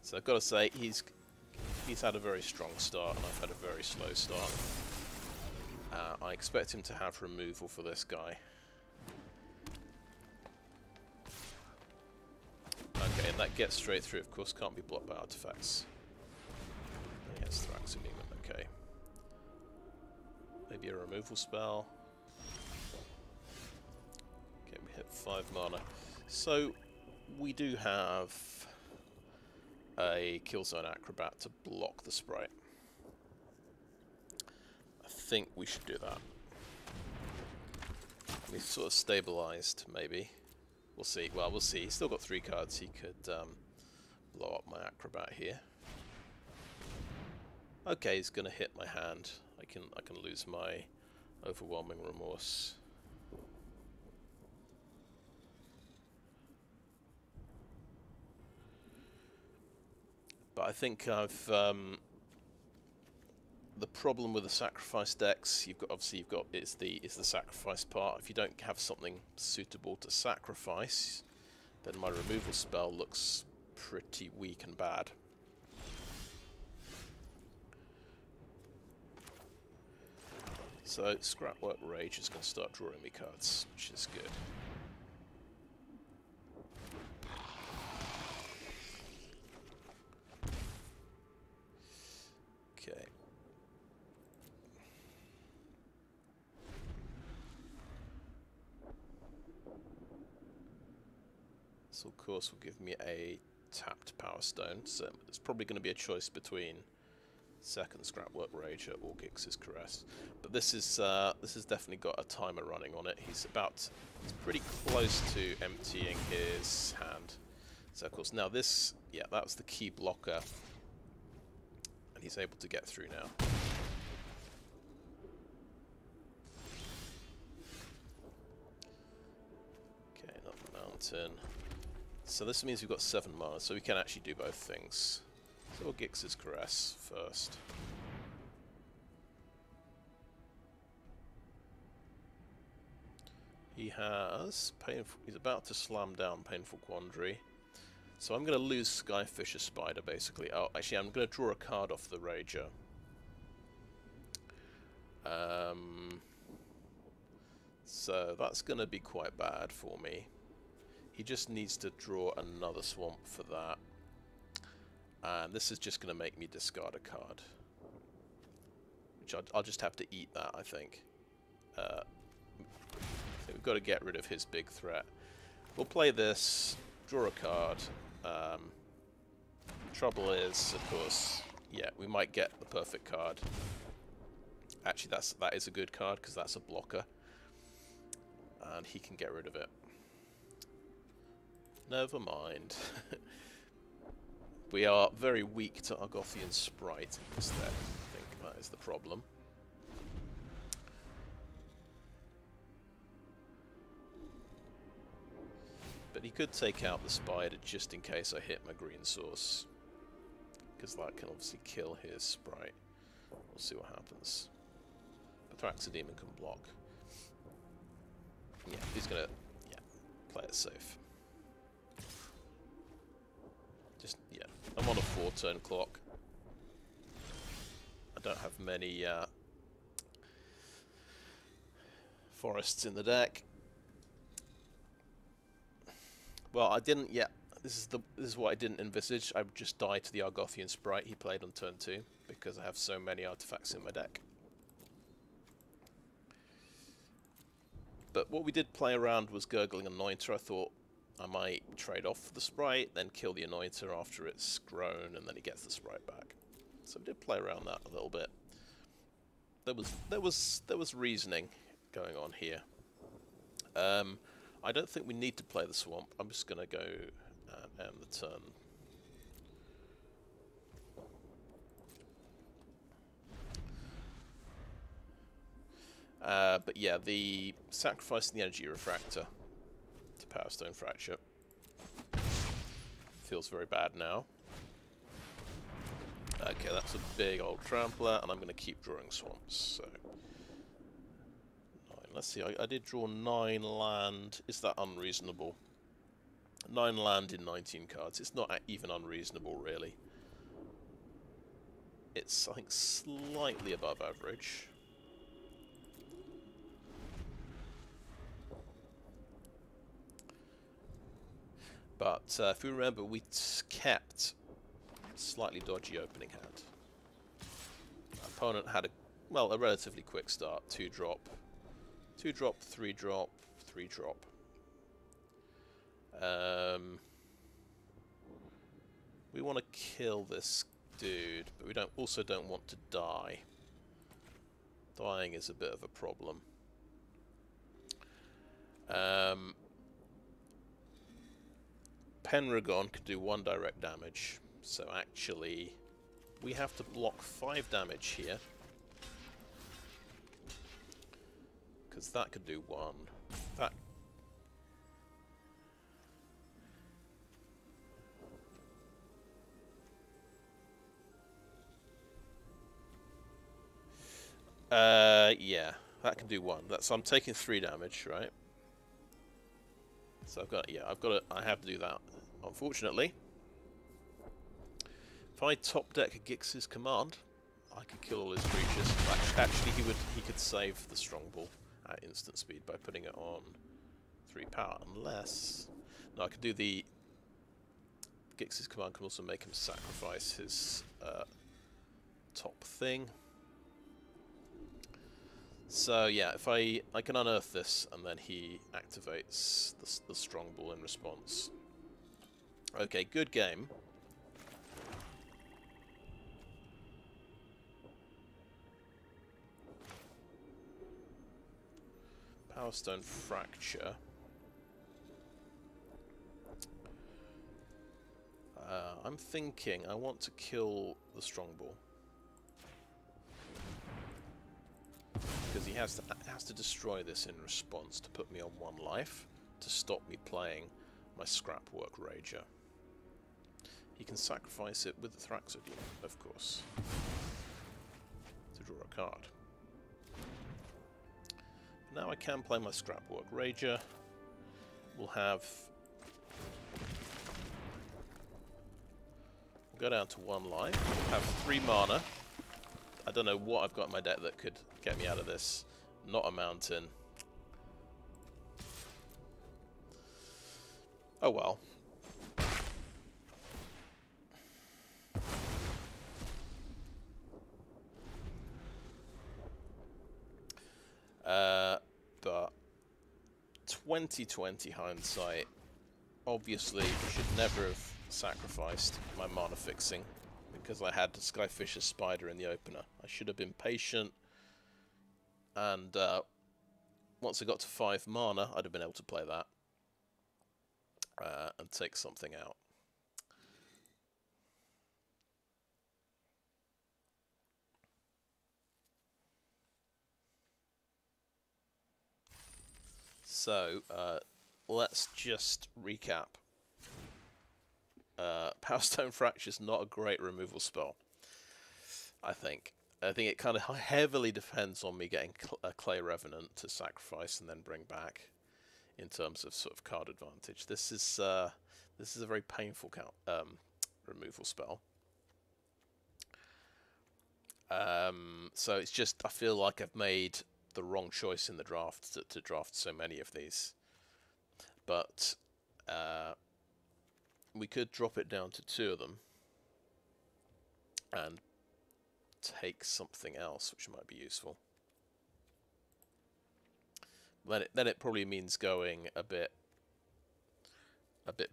So I've got to say, he's had a very strong start, and I've had a very slow start. I expect him to have removal for this guy. Okay, and that gets straight through, of course, can't be blocked by artifacts. Yes, Thraxodemon, okay. Maybe a removal spell. Okay, we hit 5 mana. So, we do have a Killzone Acrobat to block the Sprite. I think we should do that. We've sort of stabilized, maybe. We'll see. Well, we'll see. He's still got 3 cards. He could blow up my Acrobat here. Okay, he's gonna hit my hand. I can lose my Overwhelming Remorse. But I think I've the problem with the sacrifice decks, you've got is the sacrifice part. If you don't have something suitable to sacrifice, then my removal spell looks pretty weak and bad. So Scrapwork Rage is going to start drawing me cards, which is good. Okay. So of course will give me a tapped Power Stone, so it's probably going to be a choice between second Scrapwork Rager or Gix's Caress. But this has definitely got a timer running on it. He's pretty close to emptying his hand. So of course now this, yeah, that was the key blocker, and he's able to get through now. Okay, another mountain. So this means we've got 7 mana, so we can actually do both things. So we'll Gix's Caress first. He has painful. He's about to slam down Painful Quandary. So I'm going to lose Skyfisher Spider, basically. Oh, actually, I'm going to draw a card off the Rager. So that's going to be quite bad for me. He just needs to draw another Swamp for that. And this is just going to make me discard a card. Which I'll just have to eat that, I think. So we've got to get rid of his big threat. We'll play this, draw a card. Trouble is, of course, yeah, we might get the perfect card. Actually, that is a good card, because that's a blocker. And he can get rid of it. Never mind. We are very weak to Argothian Sprite instead. I think that is the problem. But he could take out the Spider just in case I hit my green source, because that can obviously kill his Sprite. We'll see what happens. But Thraxodemon can block. Yeah, he's gonna play it safe. Just, yeah, I'm on a 4-turn clock. I don't have many Forests in the deck. Well, I didn't yet. This is what I didn't envisage. I would just die to the Argothian Sprite he played on turn 2 because I have so many artifacts in my deck. But what we did play around was Gurgling Anointer. I thought I might trade off the Sprite, then kill the Anointer after it's grown, and then he gets the Sprite back. So we did play around that a little bit. There was reasoning going on here. I don't think we need to play the Swamp. I'm just going to go and end the turn. But yeah, the sacrificing the Energy Refractor to Power Stone Fracture feels very bad now. Okay, that's a big old trampler, and I'm going to keep drawing swamps. So, 9. Let's see, I did draw 9 land. Is that unreasonable? 9 land in 19 cards. It's not even unreasonable, really. It's, I think, slightly above average. But if you remember, we kept a slightly dodgy opening hand. Our opponent had a relatively quick start. 2-drop, 2-drop, 3-drop, 3-drop. We want to kill this dude, but we also don't want to die. Dying is a bit of a problem. Pendragon could do 1 direct damage, so actually we have to block 5 damage here, because that could do 1. Yeah, that can do 1. So I'm taking 3 damage, right? So I have to do that. Unfortunately, if I top deck Gix's Command, I could kill all his creatures. Actually, he could save the Strong Ball at instant speed by putting it on 3 power, unless I could do the Gix's Command can also make him sacrifice his top thing. So yeah, if I can unearth this, and then he activates the Strong Ball in response. Okay, good game. Power Stone Fracture. I'm thinking I want to kill the Strong Ball. Because he has to destroy this in response to put me on 1 life to stop me playing my Scrapwork Rager. He can sacrifice it with the Thraxodeme, of course, to draw a card. Now I can play my Scrapwork Rager. We'll go down to 1 life. We'll have 3 mana. I don't know what I've got in my deck that could get me out of this. Not a mountain. Oh well. But 2020 hindsight, obviously should never have sacrificed my mana fixing because I had Skyfisher's Spider in the opener. I should have been patient, and once I got to 5 mana, I'd have been able to play that and take something out. So, let's just recap. Power Stone Fracture is not a great removal spell, I think. I think it kind of heavily depends on me getting a Clay Revenant to sacrifice and then bring back in terms of sort of card advantage. This is a very painful removal spell. So it's just, I feel like I've made the wrong choice in the draft to draft so many of these. But we could drop it down to 2 of them and take something else which might be useful. Then it probably means going a bit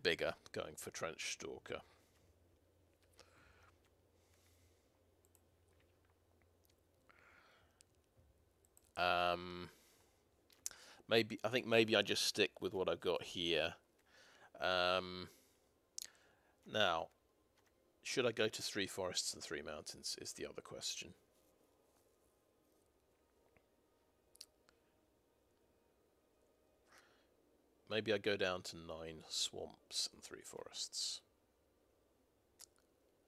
bigger, going for Trench Stalker. I think maybe I just stick with what I've got here. Now, should I go to 3 forests and 3 mountains is the other question. Maybe I go down to 9 swamps and 3 forests.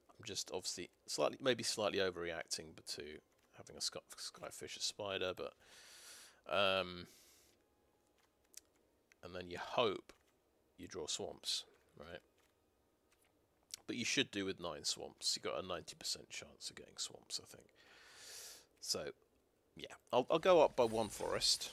I'm just obviously maybe slightly overreacting to having a Skyfisher Spider, but and then you hope you draw swamps, right? But you should do with 9 swamps. You've got a 90% chance of getting swamps, I think. So, yeah, I'll go up by 1 forest.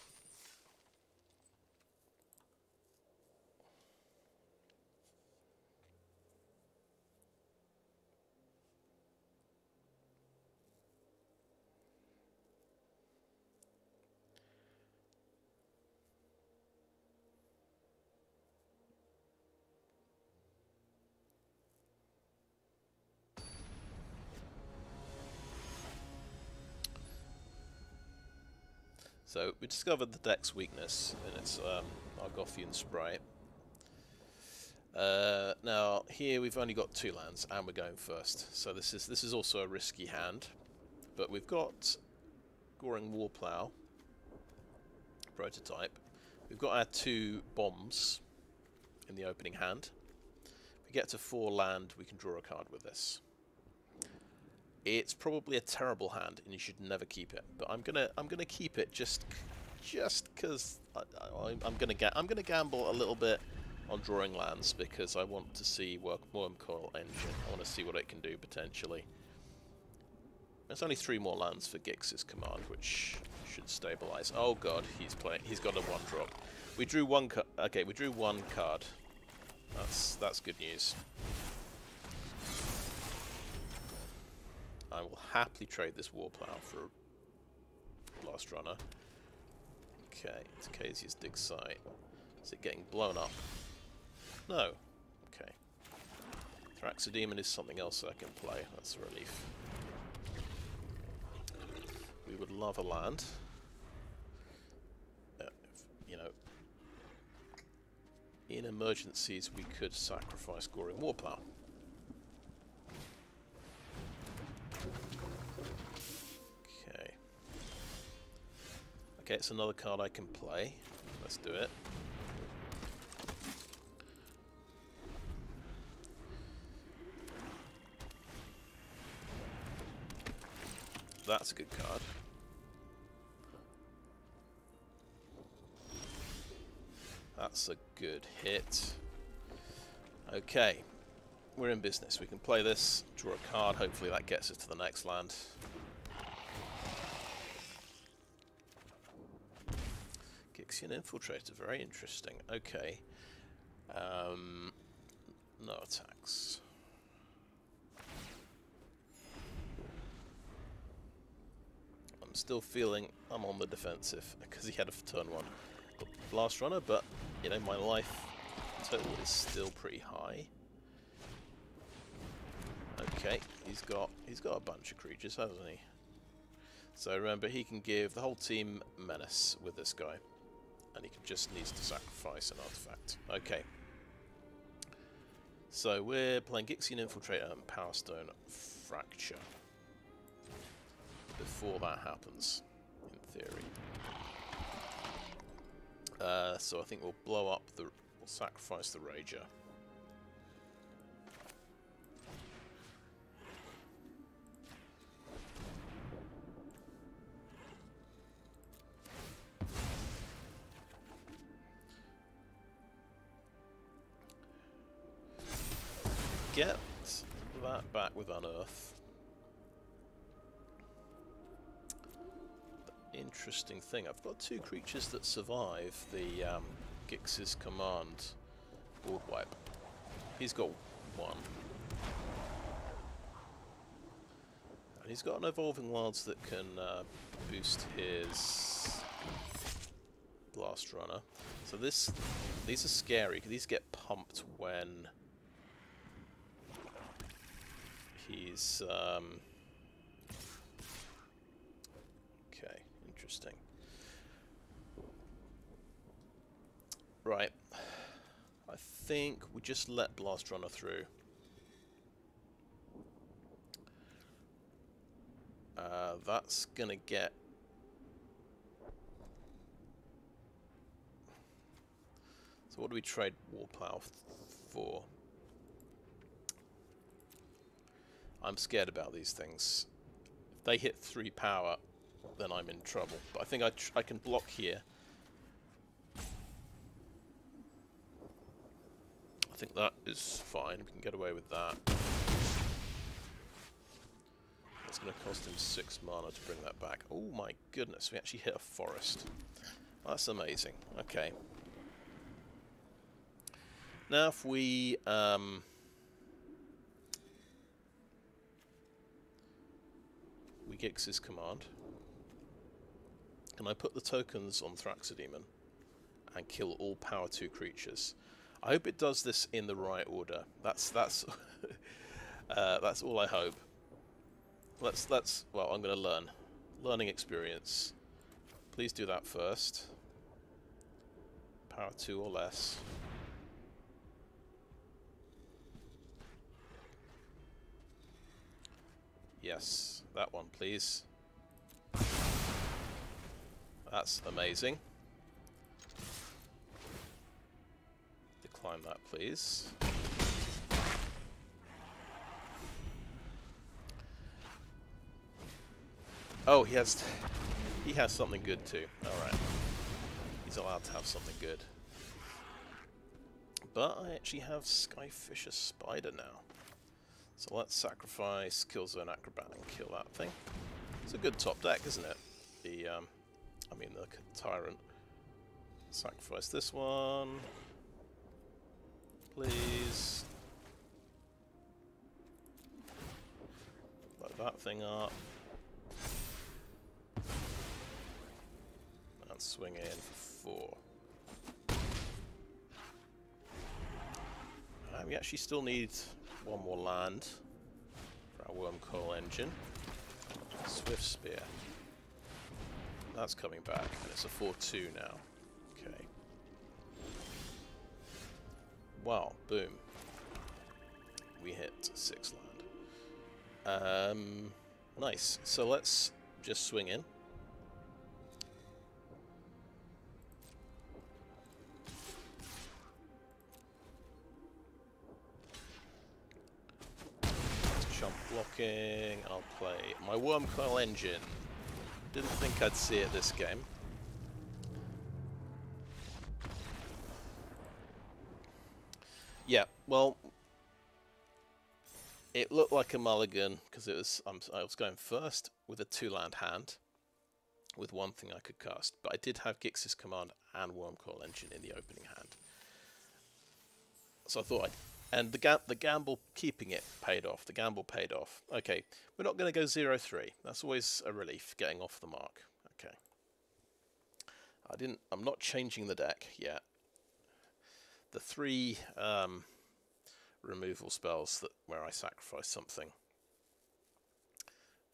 So we discovered the deck's weakness, and it's Argothian Spray. Now here we've only got 2 lands, and we're going first. So this is also a risky hand, but we've got Goring Warplow prototype. We've got our 2 bombs in the opening hand. If we get to 4 land, we can draw a card with this. It's probably a terrible hand, and you should never keep it. But I'm gonna keep it just because I'm gonna gamble a little bit on drawing lands because I want to see Wormcoil Engine. I want to see what it can do potentially. There's only 3 more lands for Gix's command, which should stabilize. Oh god, he's got a 1-drop. We drew 1 card. Okay, we drew 1 card. That's good news. I will happily trade this Warplow for a Blast Runner. Okay, it's Khasia's Dig Site. Is it getting blown up? No. Okay. Thraxodemon is something else I can play. That's a relief. We would love a land. You know, in emergencies we could sacrifice Goring Warplow. Okay, it's another card I can play. Let's do it. That's a good card. That's a good hit. Okay, we're in business. We can play this, draw a card. Hopefully that gets us to the next land. Gixian Infiltrator, very interesting. Okay. No attacks. I'm still feeling I'm on the defensive because he had a turn 1 Blast Runner, but you know my life total is still pretty high. Okay, he's got a bunch of creatures, hasn't he? So remember, he can give the whole team menace with this guy. And he just needs to sacrifice an artifact. Okay. So we're playing Gixian Infiltrator and Powerstone Fracture. Before that happens, in theory. So I think we'll blow up we'll sacrifice the Rager. Get that back with Unearth. In interesting thing. I've got 2 creatures that survive the Gix's command board wipe. He's got 1. And he's got an Evolving Wilds that can boost his Blast Runner. So these are scary, because these get pumped when he's... okay, interesting. Right. I think we just let Blast Runner through. That's gonna get... So what do we trade Warplow for? I'm scared about these things. If they hit 3 power, then I'm in trouble. But I think I can block here. I think that is fine. We can get away with that. It's going to cost him 6 mana to bring that back. Oh my goodness, we actually hit a forest. That's amazing. Okay. Now if we... we Gix's command. Can I put the tokens on Thraxodemon and kill all power 2 creatures? I hope it does this in the right order. That's that's all I hope. Let's well, I'm going to learn. Learning experience. Please do that first. Power 2 or less. Yes, that one, please. That's amazing. Decline that, please. Oh, he has something good too. Alright. He's allowed to have something good. But I actually have Skyfisher Spider now. So let's sacrifice Killzone Acrobat and kill that thing. It's a good top deck, isn't it? The, I mean the Tyrant. Sacrifice this one. Please. Load that thing up. And swing in for 4. We actually still need 1 more land for our Wormcoil Engine. Swift Spear. That's coming back, and it's a 4/2 now. Okay. Wow, boom. We hit 6 land. Nice. So let's just swing in. Jump blocking. I'll play my Wormcoil Engine. Didn't think I'd see it this game. Yeah, well, it looked like a mulligan because it was I was going first with a 2-land hand with 1 thing I could cast, but I did have Gix's command and Wormcoil Engine in the opening hand. So I thought and the gamble keeping it paid off. The gamble paid off. Okay, we're not going to go 0-3. That's always a relief, getting off the mark. Okay. I'm not changing the deck yet. The 3 removal spells where I sacrifice something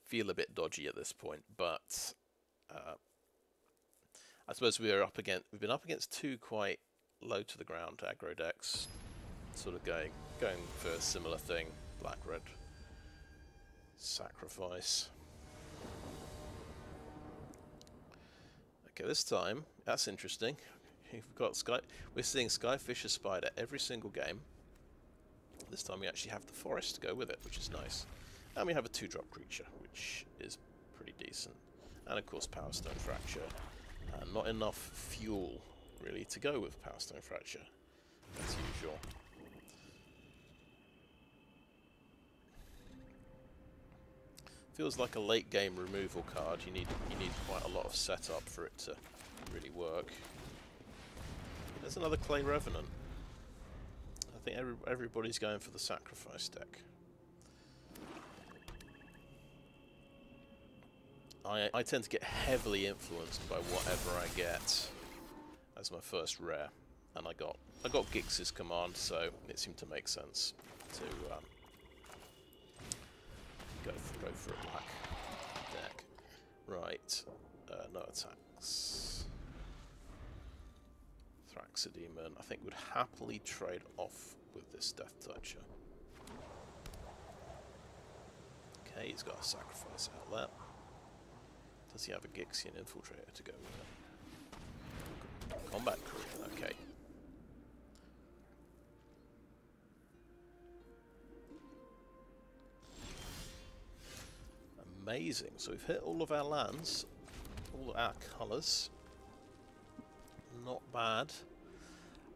feel a bit dodgy at this point, but I suppose we've been up against 2 quite low to the ground aggro decks. Sort of going for a similar thing. Black red sacrifice. Okay, this time that's interesting. We've got we're seeing Skyfisher Spider every single game. This time we actually have the forest to go with it, which is nice. And we have a 2-drop creature, which is pretty decent. And of course Power Stone Fracture. And not enough fuel really to go with Power Stone Fracture, as usual. Feels like a late game removal card. You need quite a lot of setup for it to really work. There's another Clay Revenant. I think everybody's going for the sacrifice deck. I tend to get heavily influenced by whatever I get as my first rare, and I got Gix's command, so it seemed to make sense to go for a black deck. Right, no attacks. Thraxodemon, I think, would happily trade off with this Death Toucher. Okay, he's got a sacrifice out there. Does he have a Gixian Infiltrator to go with it? Combat Crew, okay. Amazing. So we've hit all of our lands, all our colours. Not bad.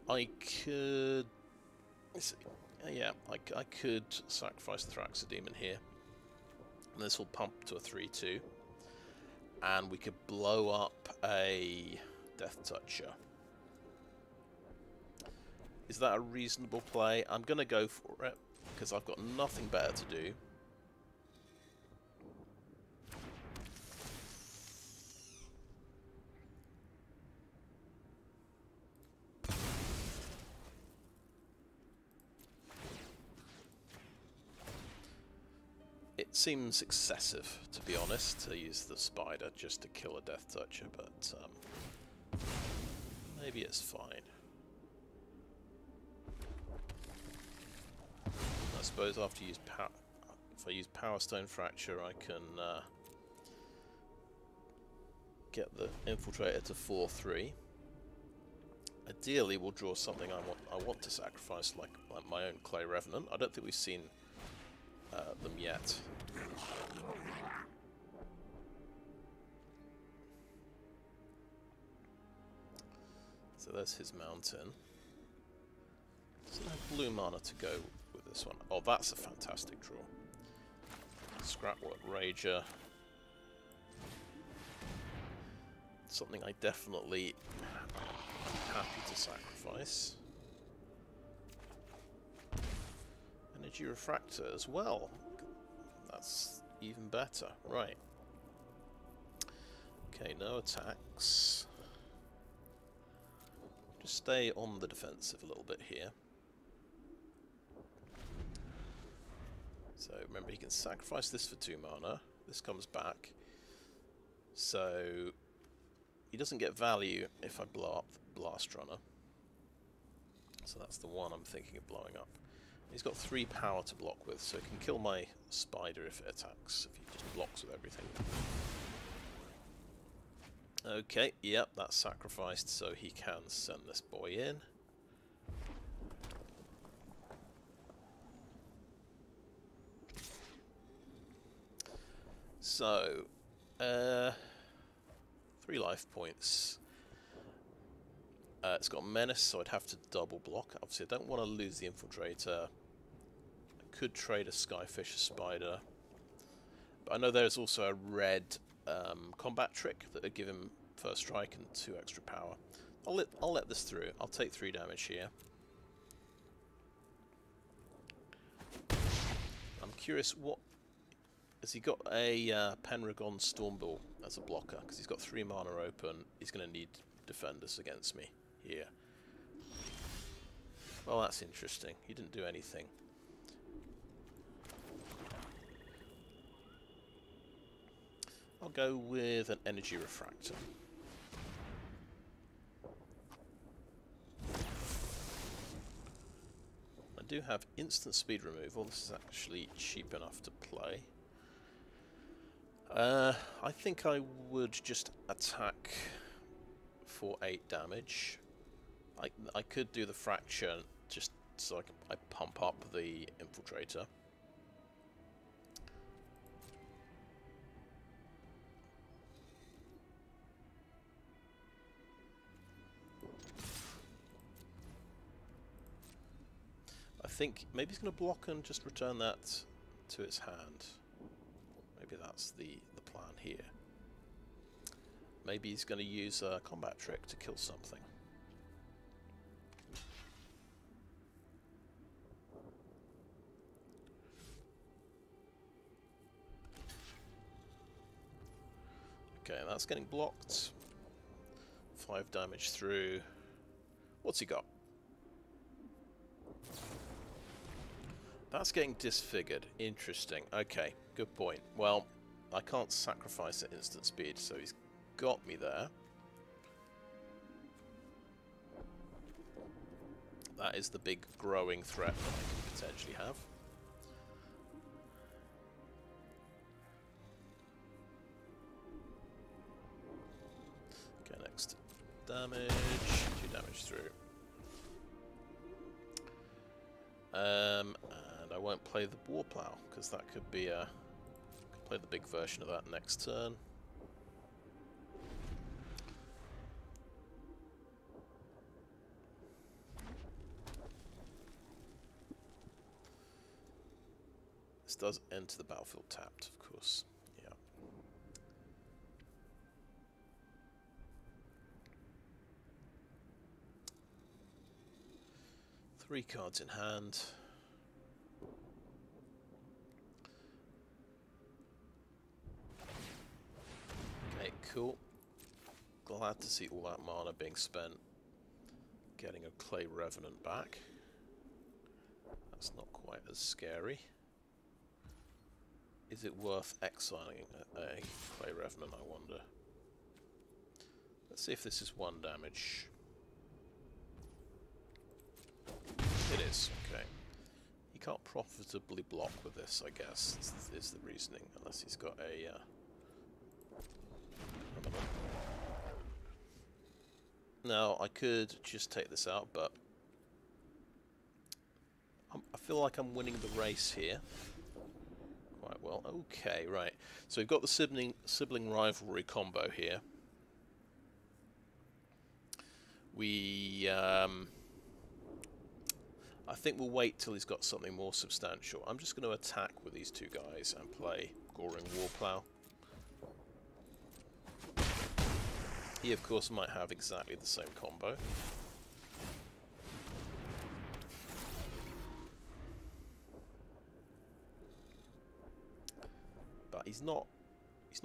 I could... yeah, I could sacrifice the Thraxodemon here. And this will pump to a 3-2. And we could blow up a Death Toucher. Is that a reasonable play? I'm going to go for it, because I've got nothing better to do. It seems excessive, to be honest, to use the spider just to kill a Death Toucher, but maybe it's fine. I suppose after if I use Power Stone Fracture, I can get the Infiltrator to 4-3. Ideally, we'll draw something I want to sacrifice, like my own Clay Revenant. I don't think we've seen them yet. So there's his mountain. Doesn't have blue mana to go with this one. Oh, that's a fantastic draw. Scrapwork Rager. Something I definitely am happy to sacrifice. Energy Refractor as well. That's even better. Right. Okay, no attacks. Just stay on the defensive a little bit here. So remember, he can sacrifice this for 2 mana. This comes back. So he doesn't get value if I blow up the Blast Runner. So that's the one I'm thinking of blowing up. He's got 3 power to block with, so he can kill my spider if it attacks, if he just blocks with everything. Okay, yep, that's sacrificed, so he can send this boy in. So, 3 life points. It's got Menace, so I'd have to double block. Obviously, I don't want to lose the Infiltrator. I could trade a Skyfisher Spider. But I know there's also a red combat trick that would give him first strike and 2 extra power. I'll let this through. I'll take 3 damage here. I'm curious, what has he got? A Pendragon Stormbull as a blocker, because he's got 3 mana open. He's going to need defenders against me here. Well, that's interesting. He didn't do anything. I'll go with an Energy Refractor. I do have instant speed removal. This is actually cheap enough to play. I think I would just attack for 8 damage. I could do the Fracture just so I pump up the Infiltrator. I think maybe he's going to block and just return that to its hand. Maybe that's the plan here. Maybe he's going to use a combat trick to kill something. Okay, that's getting blocked. 5 damage through. What's he got? That's getting disfigured. Interesting. Okay, good point. Well, I can't sacrifice at instant speed, so he's got me there. That is the big growing threat that I can potentially have. Okay, next damage. 2 damage through. And I won't play the Warplow, because that could be a... could play the big version of that next turn. This does enter the battlefield tapped, of course. Yeah. Three cards in hand. Okay, cool. Glad to see all that mana being spent getting a Clay Revenant back. That's not quite as scary. Is it worth exiling a Clay Revenant, I wonder? Let's see if this is 1 damage. It is, okay. He can't profitably block with this, I guess, is the reasoning, unless he's got a... Now, I could just take this out, but... I feel like I'm winning the race here. Quite well. Okay, right. So we've got the sibling rivalry combo here. We... I think we'll wait till he's got something more substantial. I'm just going to attack with these two guys and play Goring Warplow. He, of course, might have exactly the same combo. But he's not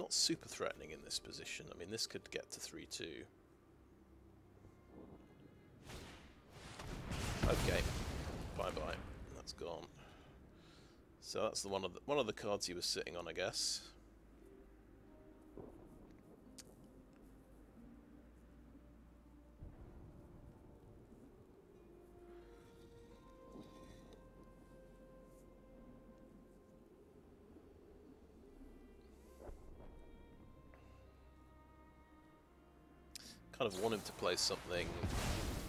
super threatening in this position. I mean, this could get to 3-2. Okay. Bye-bye. That's gone. So that's the one of the cards he was sitting on, I guess. Kind of want him to play something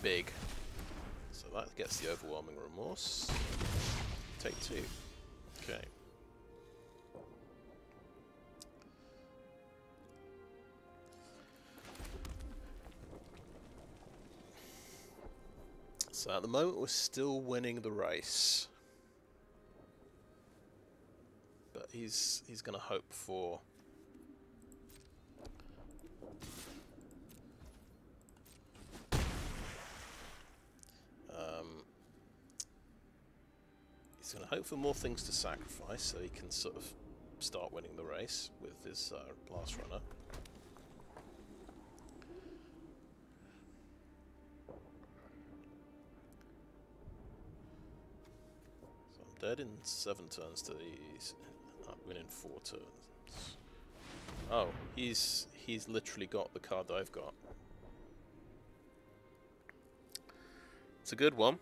big. So that gets the Overwhelming Remorse. Take 2. Okay. So at the moment we're still winning the race. But he's going to hope for... he's going to hope for more things to sacrifice so he can sort of start winning the race with his Blast Runner. So I'm dead in 7 turns to these. I win in 4 turns. Oh, he's literally got the card that I've got. It's a good one.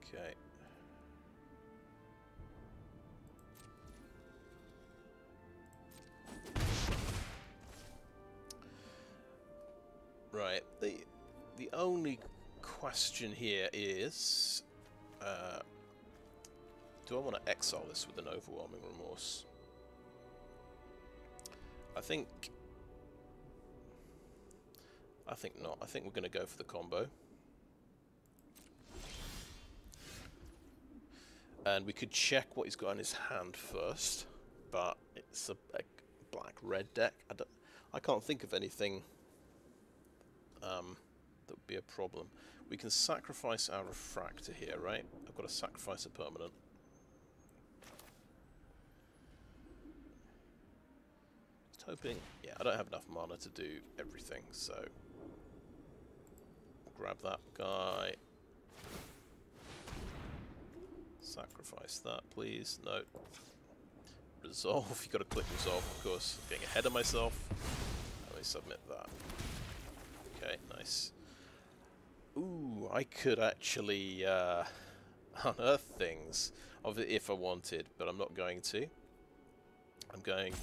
Okay. Right. The only question here is, do I want to exile this with an Overwhelming Remorse? I think not. I think we're going to go for the combo. And we could check what he's got in his hand first, but it's a black-red deck. I can't think of anything that would be a problem. We can sacrifice our Refractor here, right? I've got to sacrifice a permanent. Just hoping... Yeah, I don't have enough mana to do everything, so... Grab that guy. Sacrifice that, please. No. Resolve. You got to click resolve, of course. I'm getting ahead of myself. Let me submit that. Okay, nice. Ooh, I could actually unearth things of it if I wanted, but I'm not going to. I'm going.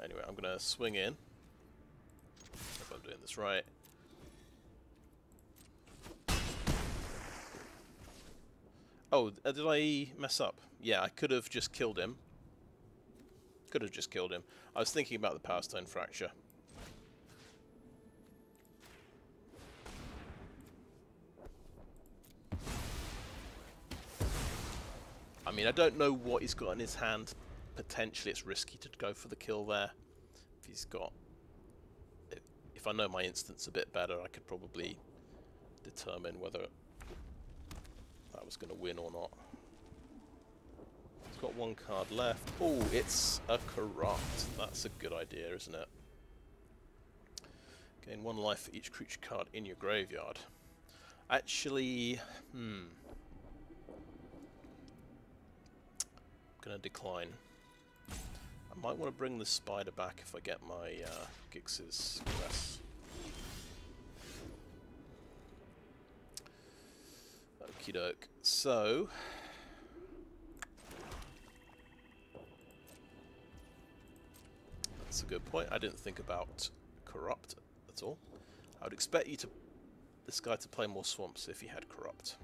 Anyway, I'm going to swing in. If I'm doing this right. Oh, did I mess up? Yeah, I could have just killed him. Could have just killed him. I was thinking about the Power Stone Fracture. I mean, I don't know what he's got in his hand. Potentially it's risky to go for the kill there. If he's got... If I know my instance a bit better, I could probably determine whether that was going to win or not. He's got one card left. Oh, it's a Corrupt. That's a good idea, isn't it? Gain 1 life for each creature card in your graveyard. Actually, I'm going to decline. I might want to bring the spider back if I get my Gix's Caress. Okie doke. So, that's a good point. I didn't think about Corrupt at all. I would expect this guy to play more swamps if he had Corrupt.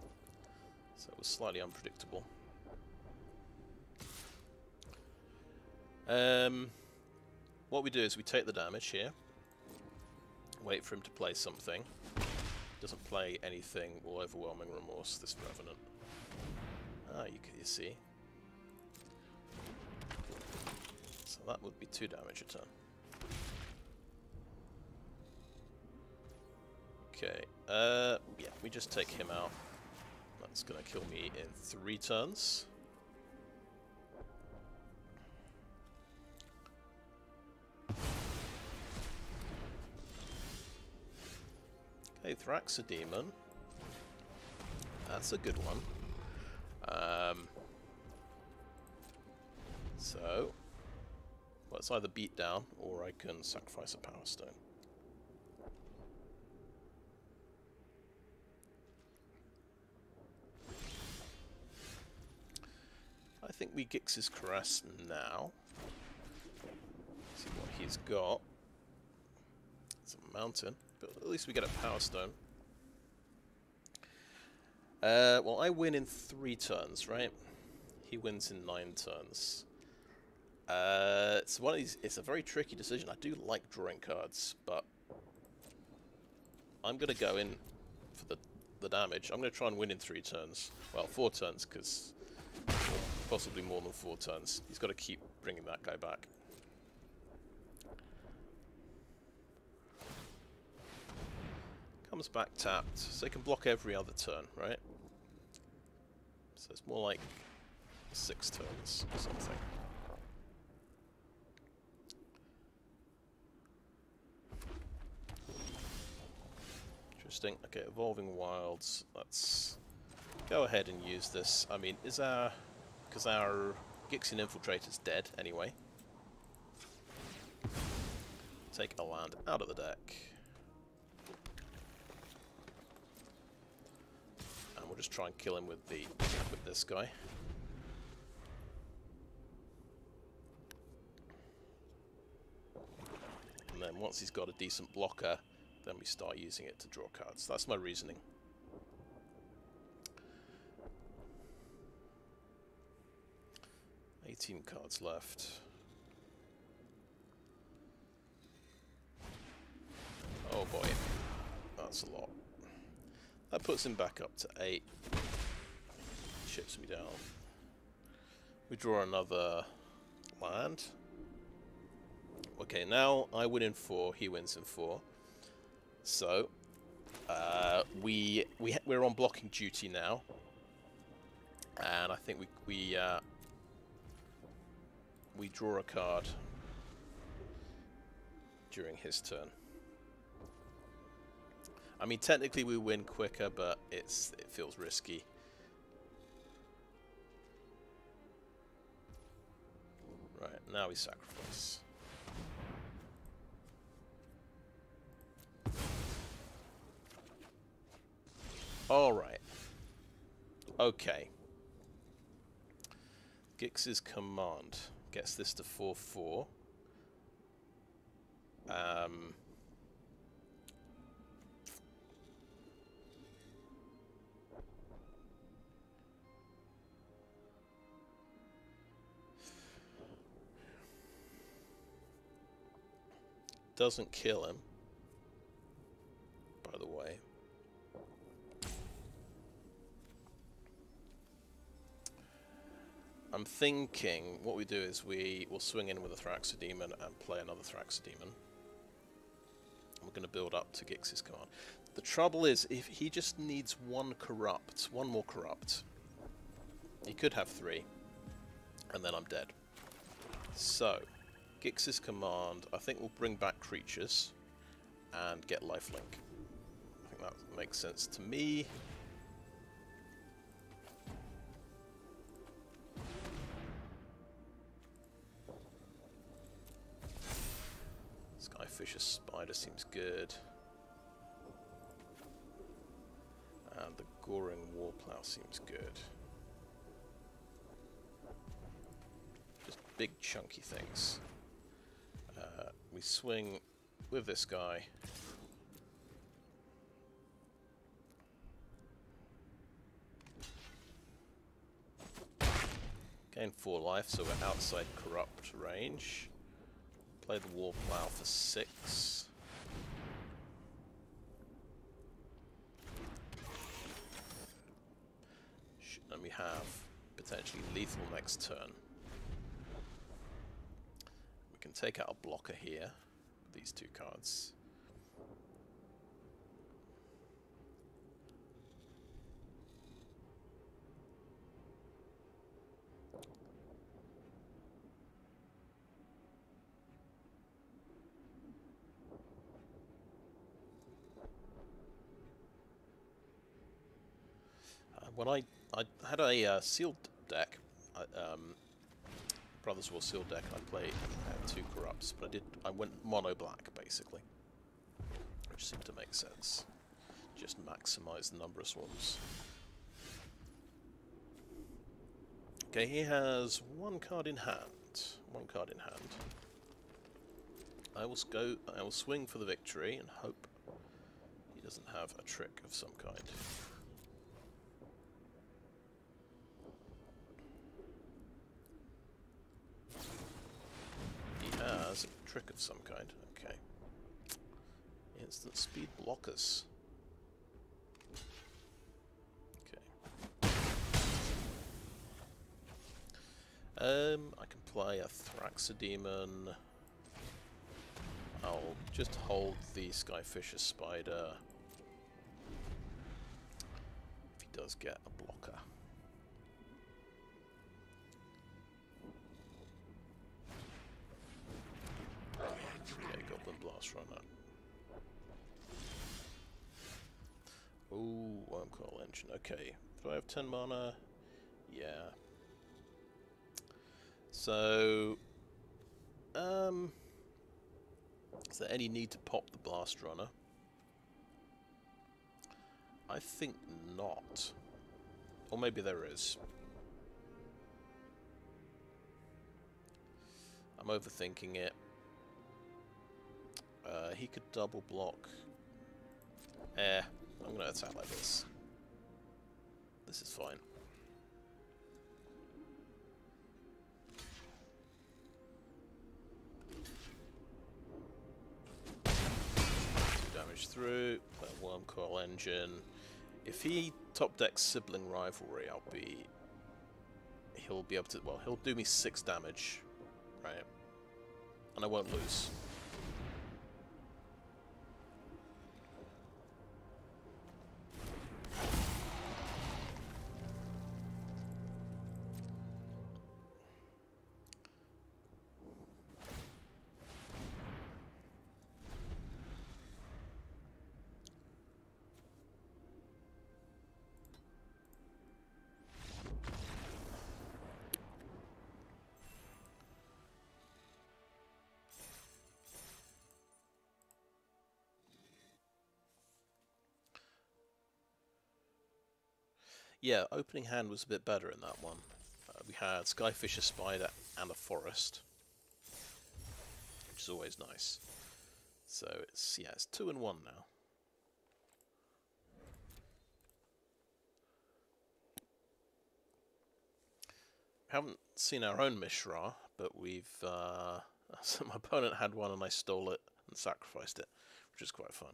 So it was slightly unpredictable. What we do is we take the damage here, wait for him to play something. Doesn't play anything, will Overwhelming Remorse this Revenant. Ah, you see. So that would be 2 damage a turn. Okay, yeah, we just take him out. That's gonna kill me in 3 turns. Okay, Thraxodemon. That's a good one. So, well, it's either beat down or I can sacrifice a Power Stone. I think we Gix's Caress now. See what he's got. It's a mountain, but at least we get a Power Stone. Well, I win in 3 turns, right? He wins in 9 turns. It's one of these. It's a very tricky decision. I do like drawing cards, but I'm gonna go in for the damage. I'm gonna try and win in 3 turns. Well, 4 turns, because possibly more than 4 turns. He's got to keep bringing that guy back. Comes back tapped, so he can block every other turn, right? So it's more like 6 turns or something. Interesting. Okay, Evolving Wilds. Let's go ahead and use this. I mean, because our Gixian Infiltrator's dead anyway. Take a land out of the deck. And we'll just try and kill him with this guy. And then once he's got a decent blocker, then we start using it to draw cards. That's my reasoning. 18 cards left. Oh boy, that's a lot. That puts him back up to 8. Chips me down. We draw another land. Okay, now I win in 4, he wins in 4. So, we're on blocking duty now. And I think we draw a card during his turn. I mean, technically we win quicker, but it feels risky. Right, now we sacrifice. Alright. Okay. Gix's command gets this to 4/4. Doesn't kill him, by the way. I'm thinking what we do is we will swing in with a Thraxodemon and play another Thraxodemon. We're going to build up to Gix's command. The trouble is, if he just needs one more corrupt. He could have 3, and then I'm dead. So, Gix's command, I think we'll bring back creatures and get lifelink. I think that makes sense to me. Skyfisher Spider seems good. And the Goring Warplow seems good. Just big chunky things. We swing with this guy. Gain 4 life, so we're outside corrupt range. Play the Warplow for 6. And we have potentially lethal next turn. We can take out a blocker here with these 2 cards. When I had a sealed deck, Brothers War sealed deck, I had 2 corrupts, but I went mono black basically, which seemed to make sense. Just maximize the number of swarms. Okay, he has 1 card in hand. 1 card in hand. I will swing for the victory and hope he doesn't have a trick of some kind. Has a trick of some kind. Okay. Instant speed blockers. Okay. I can play a Thraxodemon. I'll just hold the Skyfisher Spider. If he does get a blocker. Blast Runner. Ooh, Wormcoil Engine. Okay. Do I have 10 mana? Yeah. So, is there any need to pop the Blast Runner? I think not. Or maybe there is. I'm overthinking it. He could double block. I'm going to attack like this. This is fine. through. Play a Wormcoil Engine. If he top decks Sibling Rivalry, he'll be able to, well, he'll do me 6 damage, right? And I won't lose. Yeah, opening hand was a bit better in that one. We had Skyfisher, Spider, and a Forest, which is always nice. So it's, yeah, it's 2 and 1 now. We haven't seen our own Mishra, but we've so my opponent had one and I stole it and sacrificed it, which is quite fun.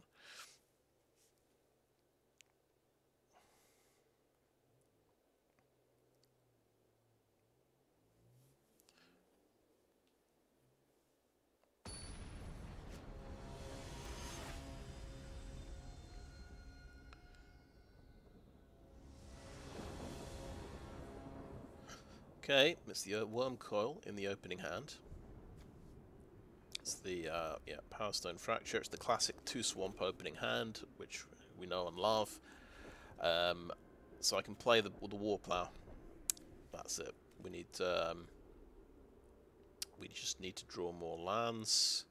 Okay, it's the Wormcoil in the opening hand. It's the yeah, Powerstone Fracture. It's the classic 2-swamp opening hand, which we know and love. So I can play the Warplow. That's it. We just need to draw more lands.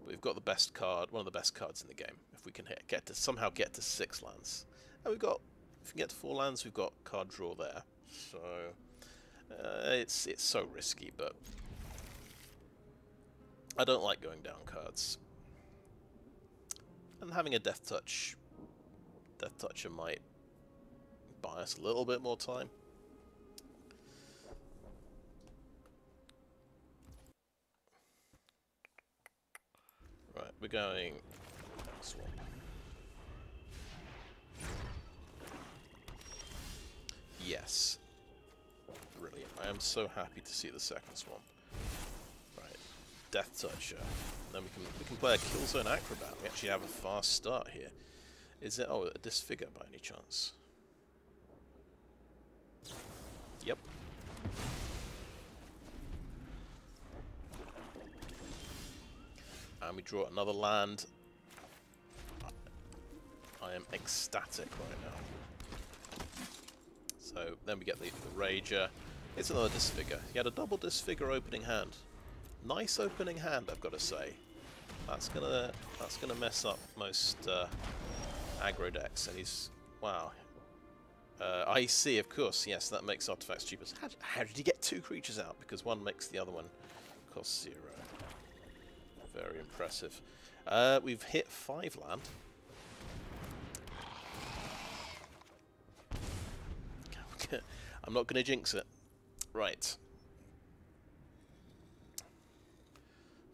We've got the best card, one of the best cards in the game. If we can somehow get to 6 lands, and if we can get to 4 lands, we've got card draw there. So it's so risky, but I don't like going down cards. And having a Death Toucher might buy us a little bit more time. Right, we're going swamp. Yes. Brilliant. I am so happy to see the second swamp. Right. Death Toucher. And then we can play a Killzone Acrobat. We actually have a fast start here. Is it a Disfigure by any chance? Yep. And we draw another land. I am ecstatic right now. So then we get the Rager. It's another Disfigure. He had a double Disfigure opening hand. Nice opening hand, I've got to say. That's gonna mess up most aggro decks. And he's, wow. IC, of course. Yes, that makes artifacts cheaper. How did he get 2 creatures out? Because one makes the other one cost 0. Very impressive. We've hit 5 land. I'm not going to jinx it. Right.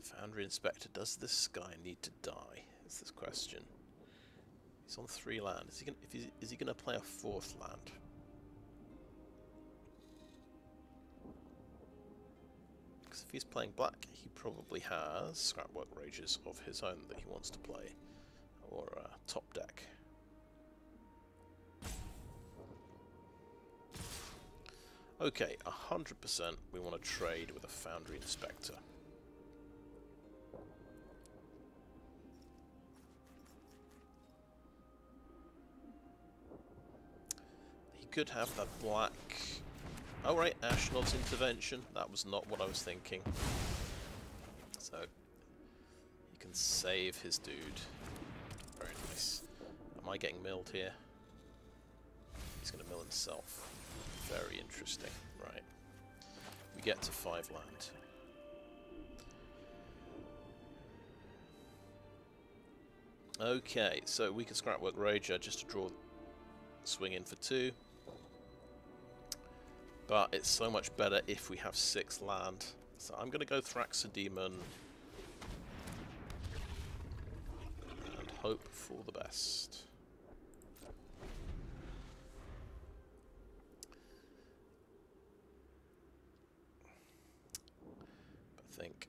Foundry Inspector. Does this guy need to die? Is this question. He's on 3 land. Is he going to play a 4th land? Because if he's playing black, he probably has Scrapwork Rages of his own that he wants to play, or top deck. Okay, 100% we want to trade with a Foundry Inspector. He could have that black... Oh right, Ashnod's Intervention. That was not what I was thinking. So, he can save his dude. Very nice. Am I getting milled here? He's going to mill himself. Very interesting. Right. We get to 5 land. Okay, so we can Scrapwork Rager just to draw, swing in for 2. But it's so much better if we have 6 land. So I'm going to go Thraxodemon. And hope for the best. I think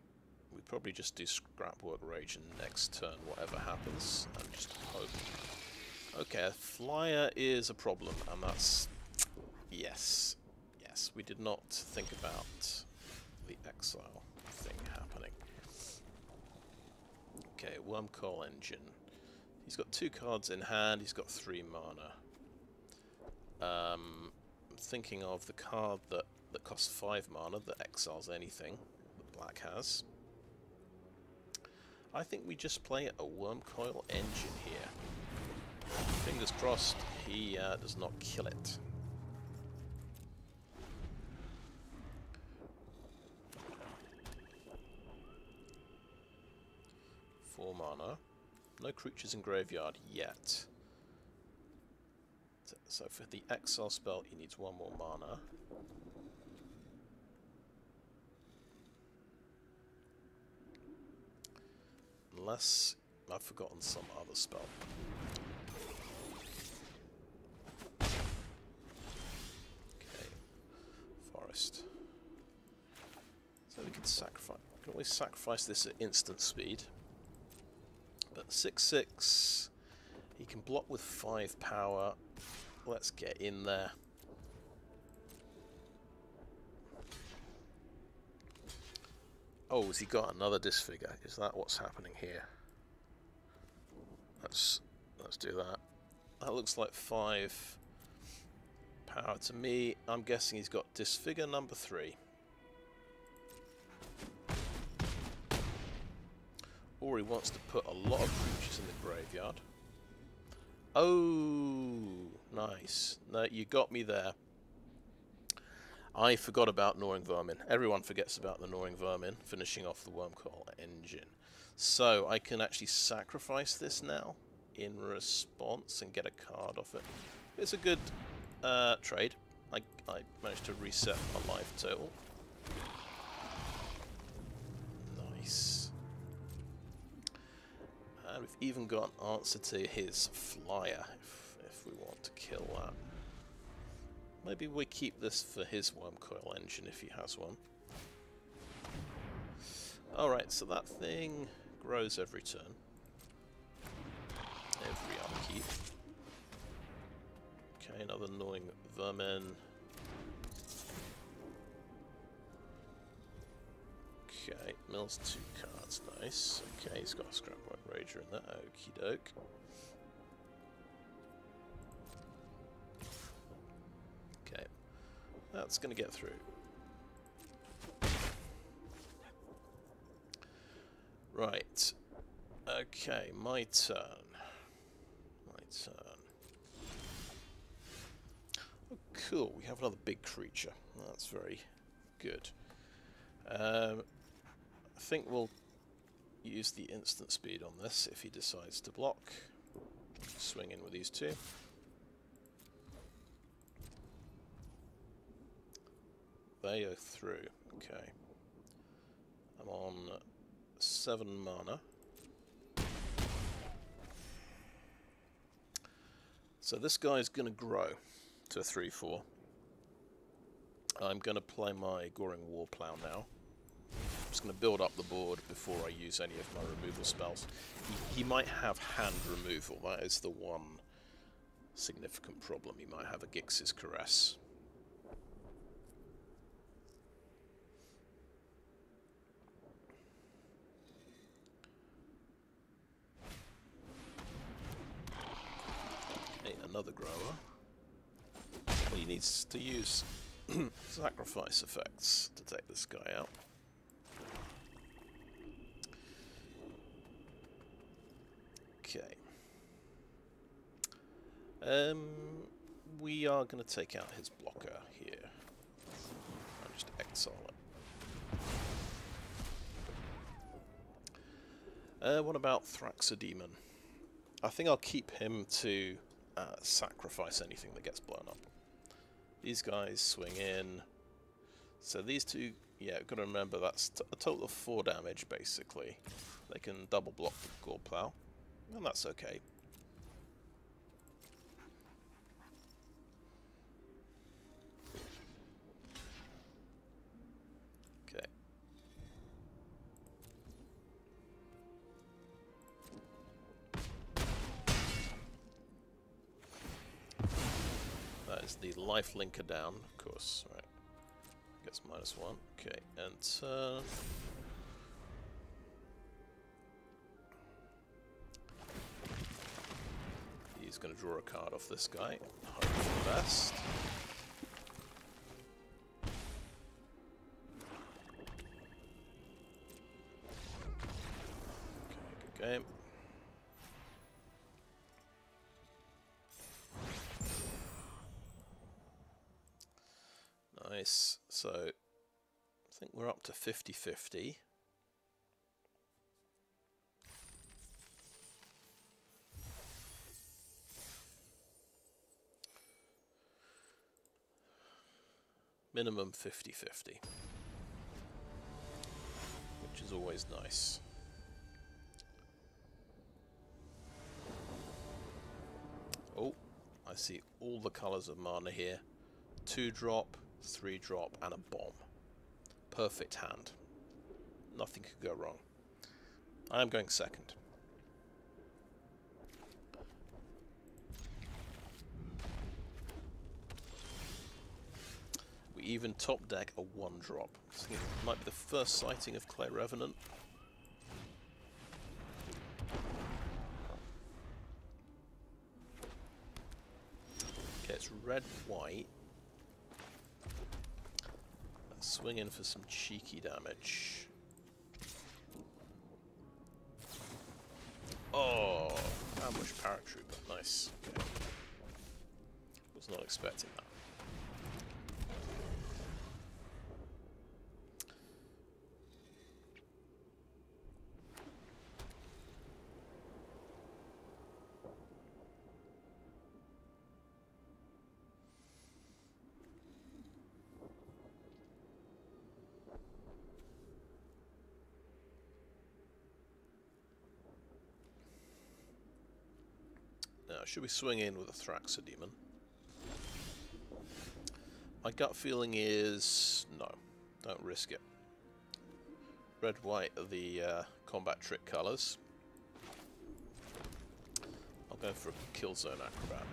we probably just do Scrapwork Rage and next turn, whatever happens, and just hope. Okay, a flyer is a problem, and that's... Yes. Yes, we did not think about the exile thing happening. Okay, Wormcoil Engine. He's got 2 cards in hand, he's got 3 mana. I'm thinking of the card that costs 5 mana, that exiles anything that black has. I think we just play a Wormcoil Engine here. Fingers crossed he does not kill it. Four mana. No creatures in graveyard yet. So for the exile spell he needs 1 more mana. Unless I've forgotten some other spell. Okay. Forest. So we can sacrifice. We can always sacrifice this at instant speed. But 6/6, he can block with 5 power. Let's get in there. Oh, has he got another Disfigure? Is that what's happening here? Let's do that. That looks like 5 power to me. I'm guessing he's got Disfigure number 3. Or he wants to put a lot of creatures in the graveyard. Oh, nice. No, you got me there. I forgot about Gnawing Vermin. Everyone forgets about the Gnawing Vermin, finishing off the Wormcoil Engine. So I can actually sacrifice this now in response and get a card off it. It's a good trade. I managed to reset my life total. Nice. And we've even got an answer to his flyer, if we want to kill that. Maybe we keep this for his Wormcoil Engine if he has one. Alright, so that thing grows every turn. Every upkeep. Okay, another Gnawing Vermin. Okay, mills 2 cards, nice. Okay, he's got a Scrapwork Rager in there, okie doke. Okay, that's going to get through. Right, okay, my turn. My turn. Oh, cool, we have another big creature. That's very good. I think we'll use the instant speed on this if he decides to block. Swing in with these 2. They go through. Okay. I'm on 7 mana. So this guy's going to grow to a 3/4. I'm going to play my Goring Warplow now. I'm just going to build up the board before I use any of my removal spells. He might have hand removal. That is the one significant problem. He might have a Gix's Caress. Okay, another grower. Well, he needs to use sacrifice effects to take this guy out. Okay. We are going to take out his blocker here. I'll just exile it. What about Thraxodemon? I think I'll keep him to sacrifice anything that gets blown up. These guys swing in. So these 2, yeah, got to remember that's a total of 4 damage basically. They can double block the Goreplow. And that's okay. Okay. That is the life linker down, of course. Right. Gets -1. Okay, and he's going to draw a card off this guy. Hope for the best. Okay, good game. Nice. So, I think we're up to 50-50. Minimum 50-50. Which is always nice. Oh, I see all the colours of mana here. 2-drop, 3-drop, and a bomb. Perfect hand. Nothing could go wrong. I am going second. We even top deck a 1-drop. I think it might be the first sighting of Clay Revenant. Okay, it's red-white. Let's swing in for some cheeky damage. Oh, ambush paratrooper. Nice. Okay. Was not expecting that. Now, should we swing in with a Thraxodemon? My gut feeling is no, don't risk it. Red-white are the combat trick colours. I'll go for a Killzone Acrobat.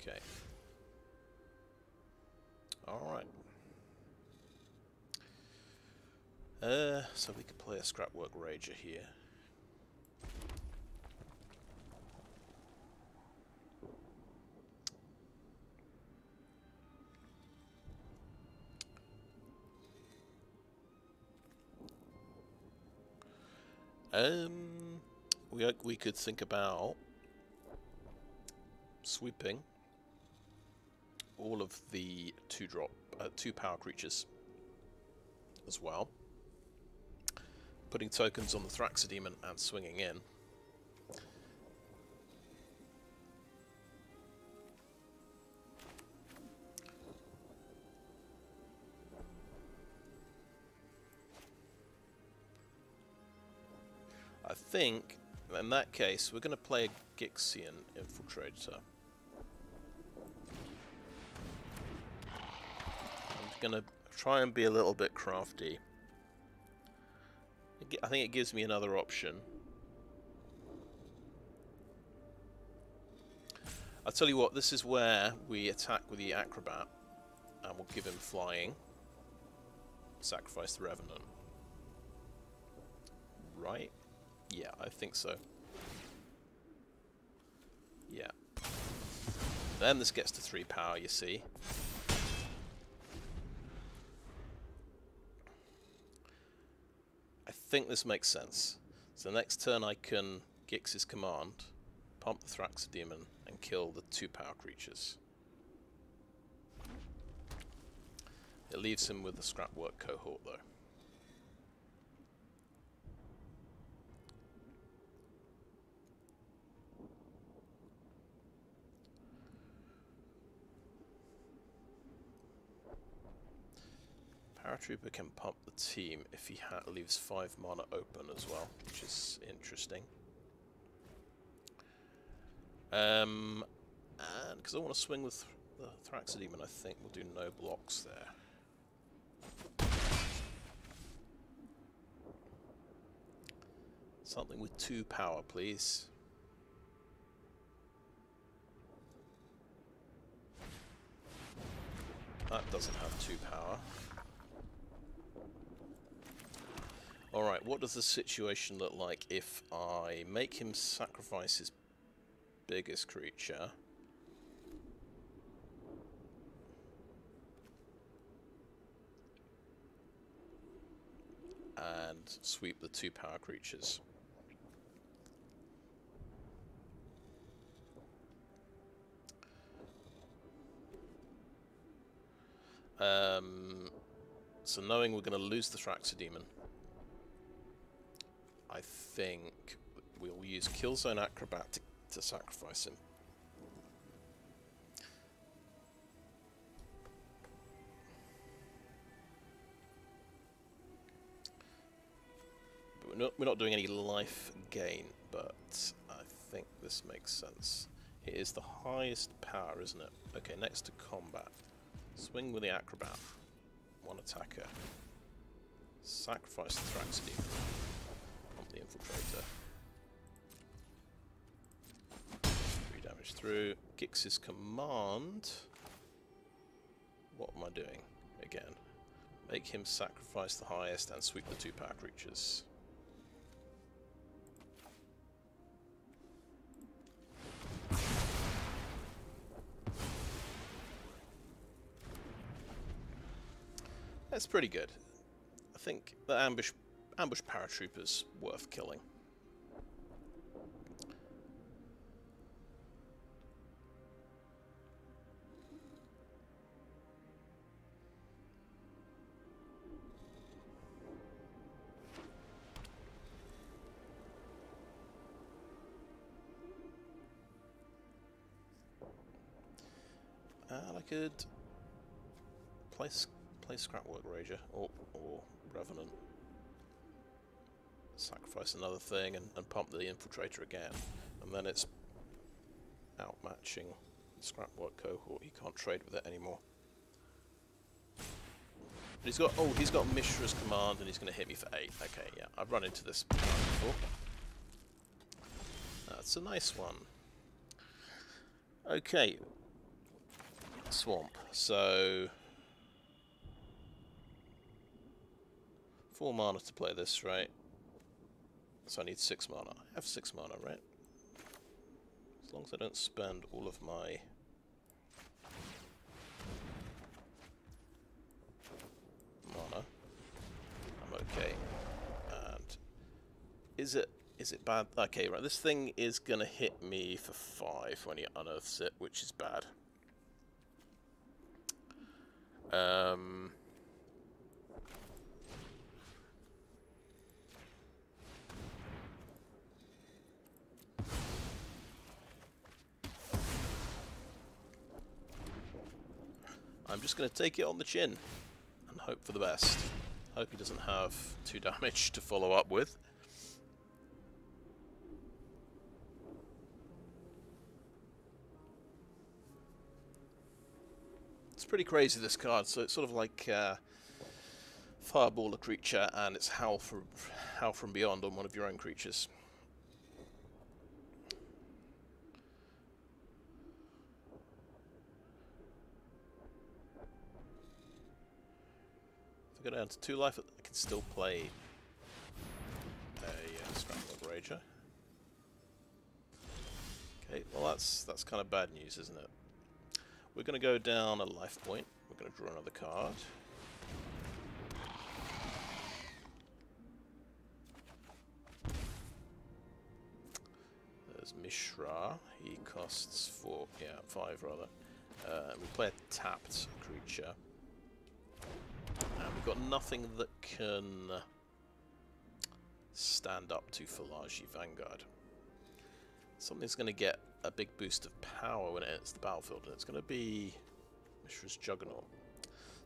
Okay. Alright. So we could play a Scrapwork Rager here. We could think about sweeping all of the 2-drop, 2-power creatures as well, putting tokens on the Thraxodemon and swinging in. I think, in that case, we're going to play a Gixian Infiltrator. I'm going to try and be a little bit crafty. I think it gives me another option. I'll tell you what, this is where we attack with the Acrobat, and we'll give him flying. Sacrifice the Revenant. Right? Yeah, I think so. Yeah. Then this gets to 3 power, you see. I think this makes sense. So next turn I can Gix's command, pump the Thraxodemon, and kill the 2-power creatures. It leaves him with the Scrapwork Cohort, though. Paratrooper can pump the team if he leaves 5 mana open as well, which is interesting. And because I want to swing with the Thraxodemon, I think we'll do no blocks there. Something with 2 power, please. That doesn't have 2 power. Alright, what does the situation look like if I make him sacrifice his biggest creature? And sweep the 2 power creatures. So knowing we're going to lose the Thraxodemon, I think we'll use Killzone Acrobat to sacrifice him. But we're not doing any life gain, but I think this makes sense. It is the highest power, isn't it? Okay, next to combat. Swing with the Acrobat. 1 attacker. Sacrifice the Thraxodemon. Pump the Infiltrator. 3 damage through. Gix's command. What am I doing? Again. Make him sacrifice the highest and sweep the 2 power creatures. That's pretty good. I think the ambush paratrooper's worth killing. And I could play Scrapwork Rager or Revenant. Sacrifice another thing and pump the Infiltrator again. And then it's outmatching the Scrapwork Cohort. He can't trade with it anymore. But he's got Mishra's command and he's going to hit me for 8. Okay, yeah, I've run into this before. That's a nice one. Okay. Swamp. So 4 mana to play this, right? So I need 6 mana. I have 6 mana, right? As long as I don't spend all of my mana, I'm okay. And is it bad? Okay, right. This thing is gonna hit me for 5 when he unearths it, which is bad. I'm just going to take it on the chin and hope for the best. Hope he doesn't have 2 damage to follow up with. It's pretty crazy, this card. So it's sort of like Fireball a creature and it's Howl from Beyond on one of your own creatures. If I go down to 2 life, I can still play a Scrapwork Rager. Okay, well that's kind of bad news, isn't it? We're going to go down a life point. We're going to draw another card. There's Mishra. He costs 5 rather. We play a tapped creature. we've got nothing that can stand up to Falaji Vanguard. Something's going to get a big boost of power when it hits the battlefield, and it's going to be Mishra's Juggernaut.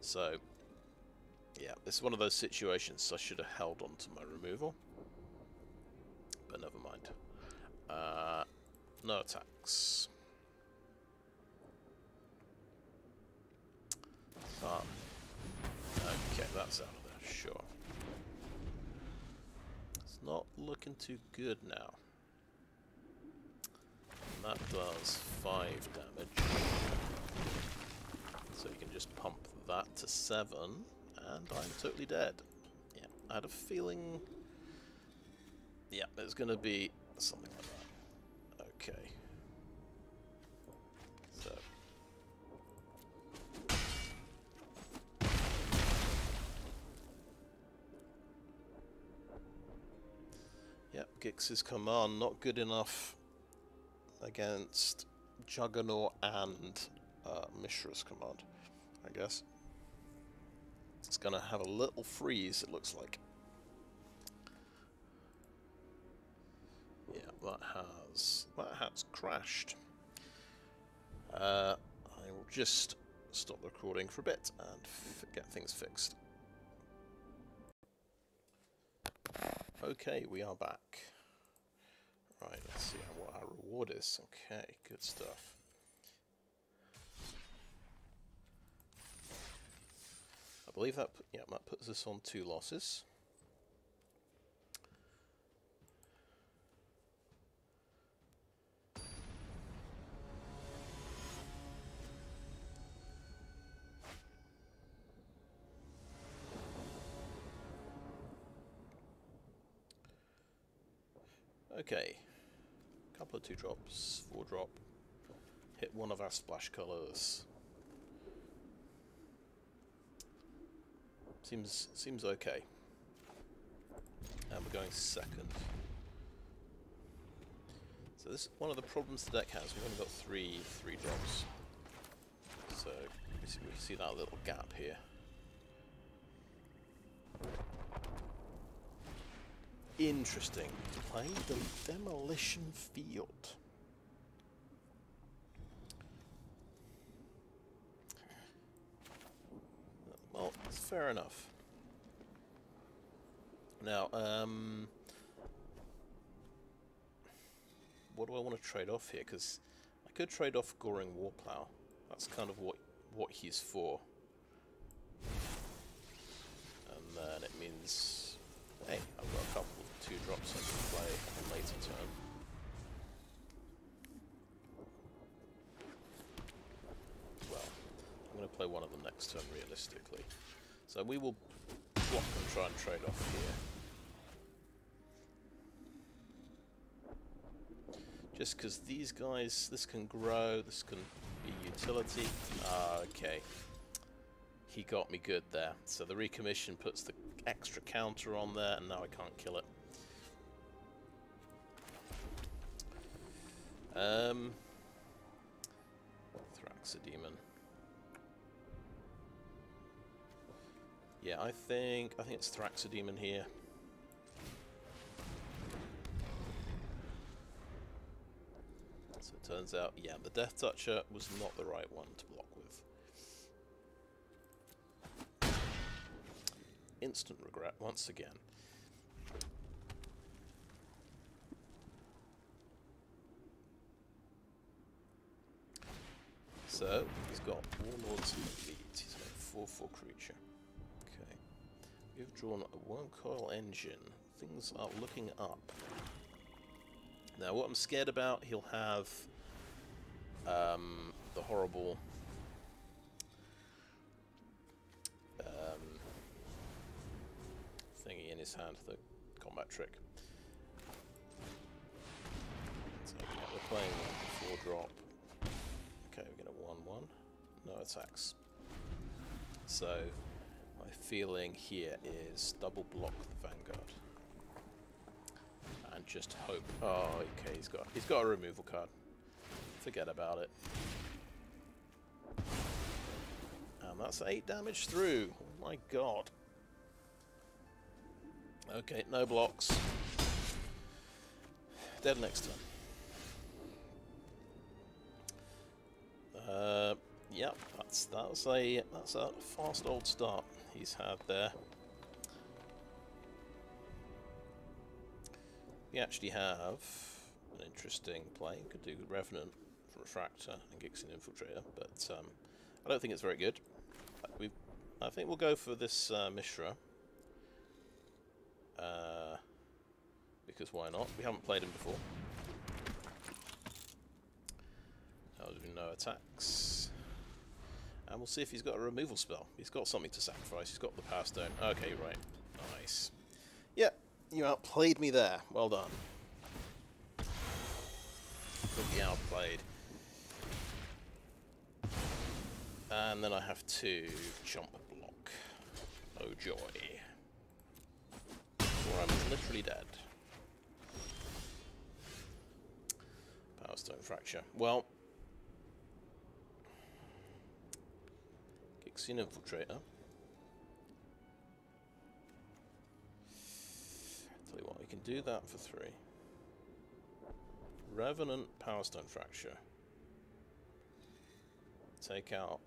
So, yeah, this is one of those situations I should have held on to my removal. But never mind. No attacks. Okay, that's out of there, sure. It's not looking too good now. And that does 5 damage. So you can just pump that to 7, and I'm totally dead. Yeah, I had a feeling... Yeah, it's going to be something like that. Okay. So... Yep, Gix's command not good enough against Juggernaut and Mishra's command, I guess. It's gonna have a little freeze, it looks like. Yeah, that has crashed. I will just stop the recording for a bit and get things fixed. Okay, we are back. Right, let's see what our reward is. Okay, good stuff. I believe that, yeah, that puts us on 2 losses. Okay, couple of 2-drops, 4-drop, hit one of our splash colours. Seems okay. And we're going second. So this is one of the problems the deck has. We've only got 3 drops. So we see that little gap here. Interesting. Play the Demolition Field. Well, it's fair enough. Now, what do I want to trade off here? Because I could trade off Goring Warplow. That's kind of what he's for. And then it means, hey, I've got a couple of 2-drops I can play on a later turn. Well, I'm going to play one of them next turn realistically. So we will block and try and trade off here. Just because these guys, this can grow, this can be utility. Okay. He got me good there. So the recommission puts the extra counter on there, and now I can't kill it. Thraxodemon. Yeah, I think it's Thraxodemon here. So it turns out, yeah, the Death Toucher was not the right one to block with. Instant regret once again. So he's got Warlord's Elite. He's got a 4/4 creature. Okay, we've drawn a Wormcoil Engine. Things are looking up. Now, what I'm scared about, he'll have the horrible thingy in his hand, the combat trick. So yeah, we're playing 4-drop. Okay, we're going to 1/1. No attacks. So my feeling here is double block the Vanguard. And just hope. Oh, okay, he's got a removal card. Forget about it. And And that's 8 damage through. Oh my god. Okay, no blocks. Dead next turn. Yep, that's a fast old start he's had there. We actually have an interesting play. Could do Revenant, Refractor, and Gixin Infiltrator, but I don't think it's very good. I think we'll go for this Mishra. Because why not? We haven't played him before. No attacks. And we'll see if he's got a removal spell. He's got something to sacrifice. He's got the Power Stone. Okay, right. Nice. Yeah, you outplayed me there. Well done. Completely outplayed. And then I have to jump block. Oh joy. Or I'm literally dead. Power Stone Fracture. Well, Gixin Infiltrator. Tell you what, we can do that for 3. Revenant, Power Stone Fracture. Take out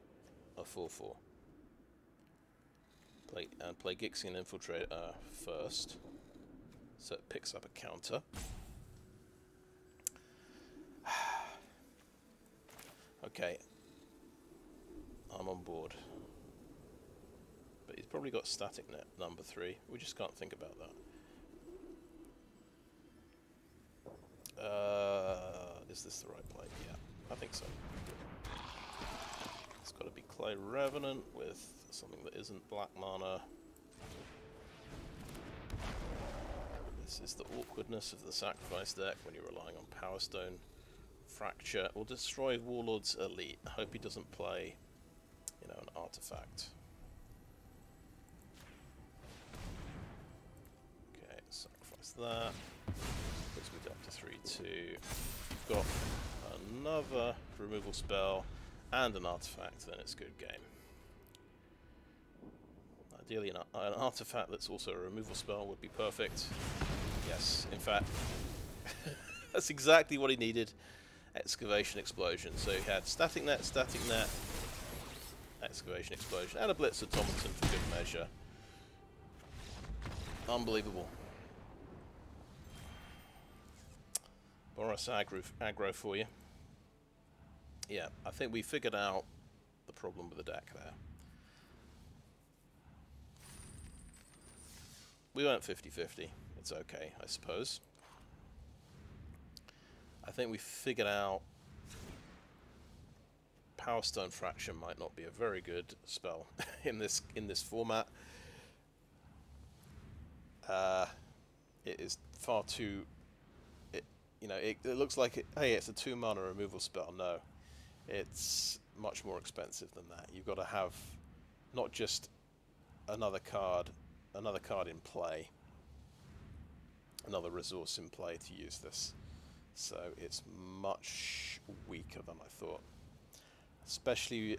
a 4/4. Play Gixin Infiltrator first, so it picks up a counter. Okay, I'm on board. But he's probably got Static Net number 3. We just can't think about that. Is this the right play? Yeah, I think so. It's got to be Clay Revenant with something that isn't black mana. This is the awkwardness of the sacrifice deck when you're relying on Power Stone Fracture or Destroy Warlord's Elite. I hope he doesn't play, you know, an artifact. Okay, sacrifice that. Puts me down to 3/2. Got another removal spell and an artifact, then it's good game. Ideally, an artifact that's also a removal spell would be perfect. Yes, in fact, that's exactly what he needed. Excavation Explosion. So he had Static Net, Excavation Explosion, and a Blitz of Tomlinson for good measure. Unbelievable. Boros aggro for you. Yeah, I think we figured out the problem with the deck there. We went 50-50. It's okay, I suppose. I think we figured out Power Stone Fracture might not be a very good spell in this format. It is far too. It looks like hey, it's a 2 mana removal spell. No, it's much more expensive than that. You've got to have not just another card in play, another resource in play to use this. So it's much weaker than I thought, especially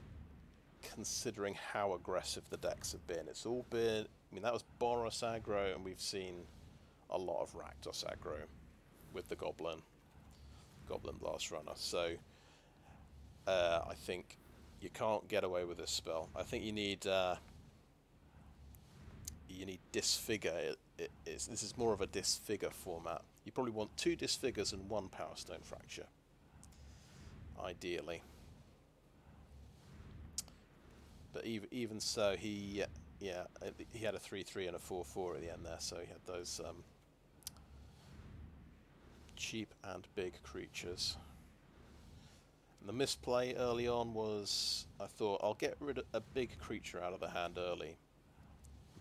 considering how aggressive the decks have been. It's all been, I mean, that was Boros aggro, and we've seen a lot of Rakdos aggro with the Goblin Blast Runner. So I think you can't get away with this spell. I think you need Disfigure. This is more of a Disfigure format. You probably want 2 Disfigures and 1 Power Stone Fracture, ideally. But even so, he had a 3/3 and a 4/4 at the end there, so he had those cheap and big creatures. And the misplay early on was, I thought, I'll get rid of a big creature out of the hand early,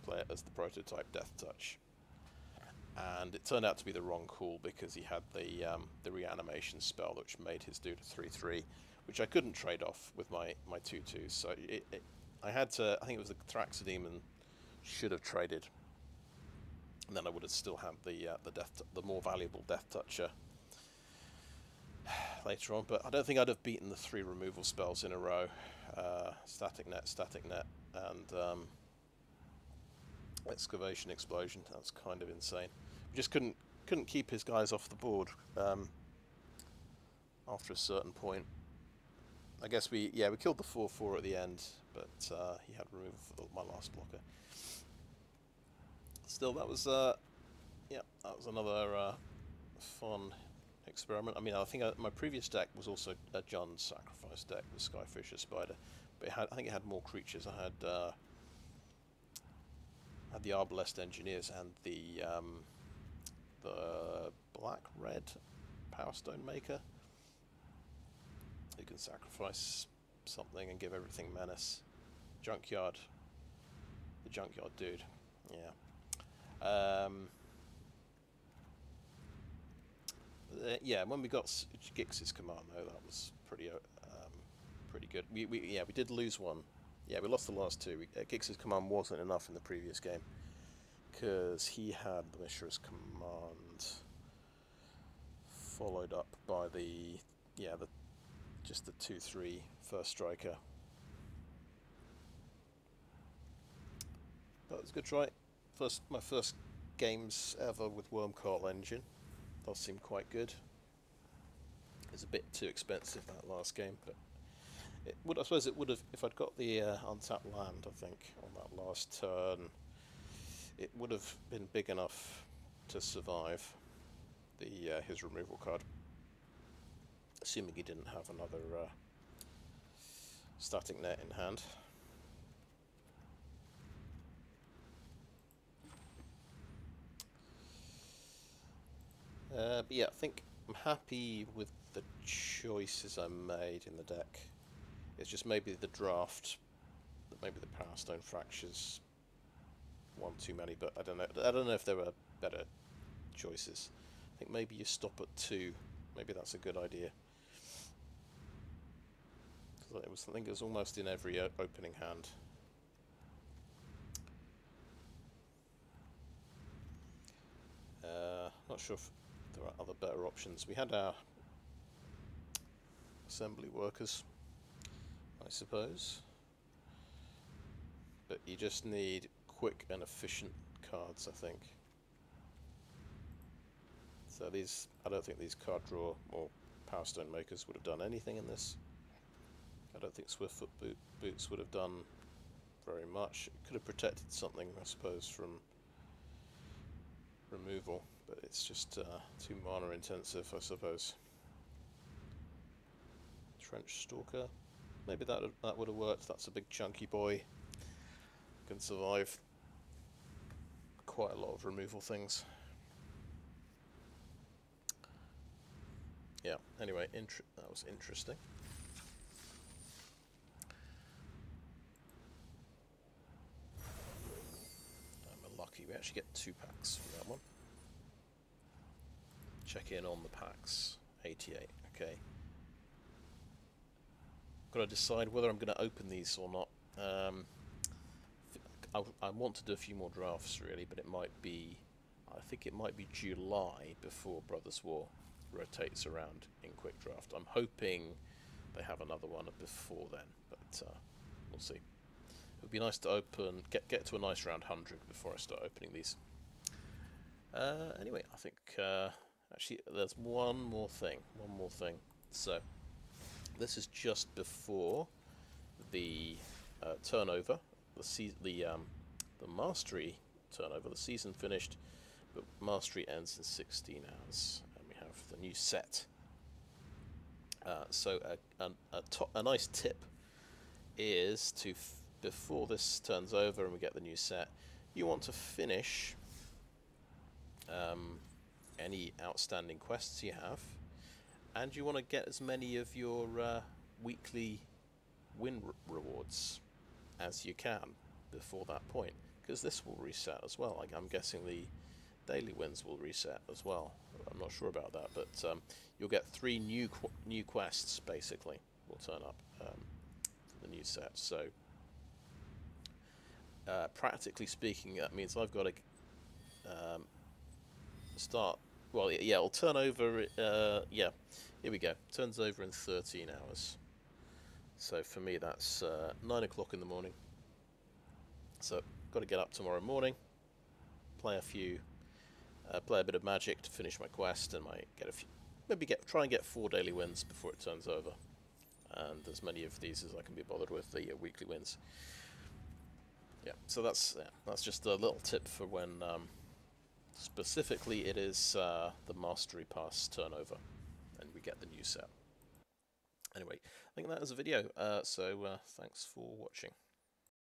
play it as the prototype Death Touch. And it turned out to be the wrong call, because he had the reanimation spell, which made his dude a 3/3, which I couldn't trade off with my 2/2s. So I had to. I think it was the Thraxodemon should have traded, and then I would have still had the more valuable Death Toucher. later on, but I don't think I'd have beaten the 3 removal spells in a row. Static net, and excavation explosion. That's kind of insane. We just couldn't keep his guys off the board after a certain point. I guess we killed the 4/4 at the end, but he had removal for my last blocker. Still, that was another fun experiment. I mean, I think my previous deck was also a John's Sacrifice deck with Skyfisher Spider, but I think it had more creatures. I had the Arbalest Engineers and the black-red Power Stone Maker, who can sacrifice something and give everything menace. Junkyard, the Junkyard dude, yeah. Yeah, when we got Gix's command though, that was pretty good. We did lose one. Yeah, we lost the last 2. Gix's command wasn't enough in the previous game because he had the Mishra's command followed up by the 2/3 first striker. But it was a good try. My first games ever with Wormcoil Engine. Does seem quite good. It's a bit too expensive, that last game, but I suppose it would have, if I'd got the untapped land, I think, on that last turn, it would have been big enough to survive his removal card, assuming he didn't have another static net in hand. But yeah, I think I'm happy with the choices I made in the deck. It's just maybe the draft, maybe the Power Stone Fractures, one too many, but I don't know if there were better choices. I think maybe you stop at 2. Maybe that's a good idea. I think it was almost in every opening hand. Not sure if there are other better options. We had our assembly workers, I suppose, but you just need quick and efficient cards, I think. So I don't think these card draw or Power Stone Makers would have done anything in this. I don't think Swiftfoot Boots would have done very much. It could have protected something, I suppose, from removal, but it's just too mana intensive, I suppose. Trench Stalker, maybe that would have worked. That's a big chunky boy, can survive quite a lot of removal things. Yeah, anyway, that was interesting. I'm lucky we actually get 2 packs from that one. Check in on the packs. 88, okay. Got to decide whether I'm going to open these or not. I want to do a few more drafts really, but I think it might be July before Brothers War rotates around in Quick Draft. I'm hoping they have another one before then, but we'll see. It would be nice to get to a nice round 100 before I start opening these. Anyway, I think actually there's one more thing. So this is just before the turnover, the mastery turnover. The season finished, but mastery ends in 16 hours, and we have the new set. So a nice tip is to before this turns over and we get the new set, you want to finish any outstanding quests you have, and you want to get as many of your weekly win rewards as you can before that point, because this will reset as well. Like, I'm guessing the daily wins will reset as well. I'm not sure about that, but you'll get 3 new quests basically will turn up for the new set. So practically speaking, that means I've got to start. Well, yeah, it'll turn over. Yeah, Here we go. Turns over in 13 hours. So for me, that's 9 o'clock in the morning. So got to get up tomorrow morning, play a bit of Magic to finish my quest, and try and get 4 daily wins before it turns over, and as many of these as I can be bothered with, the weekly wins. Yeah, so that's just a little tip for when specifically it is the Mastery Pass turnover, and we get the new set. Anyway, I think that is a video, so thanks for watching.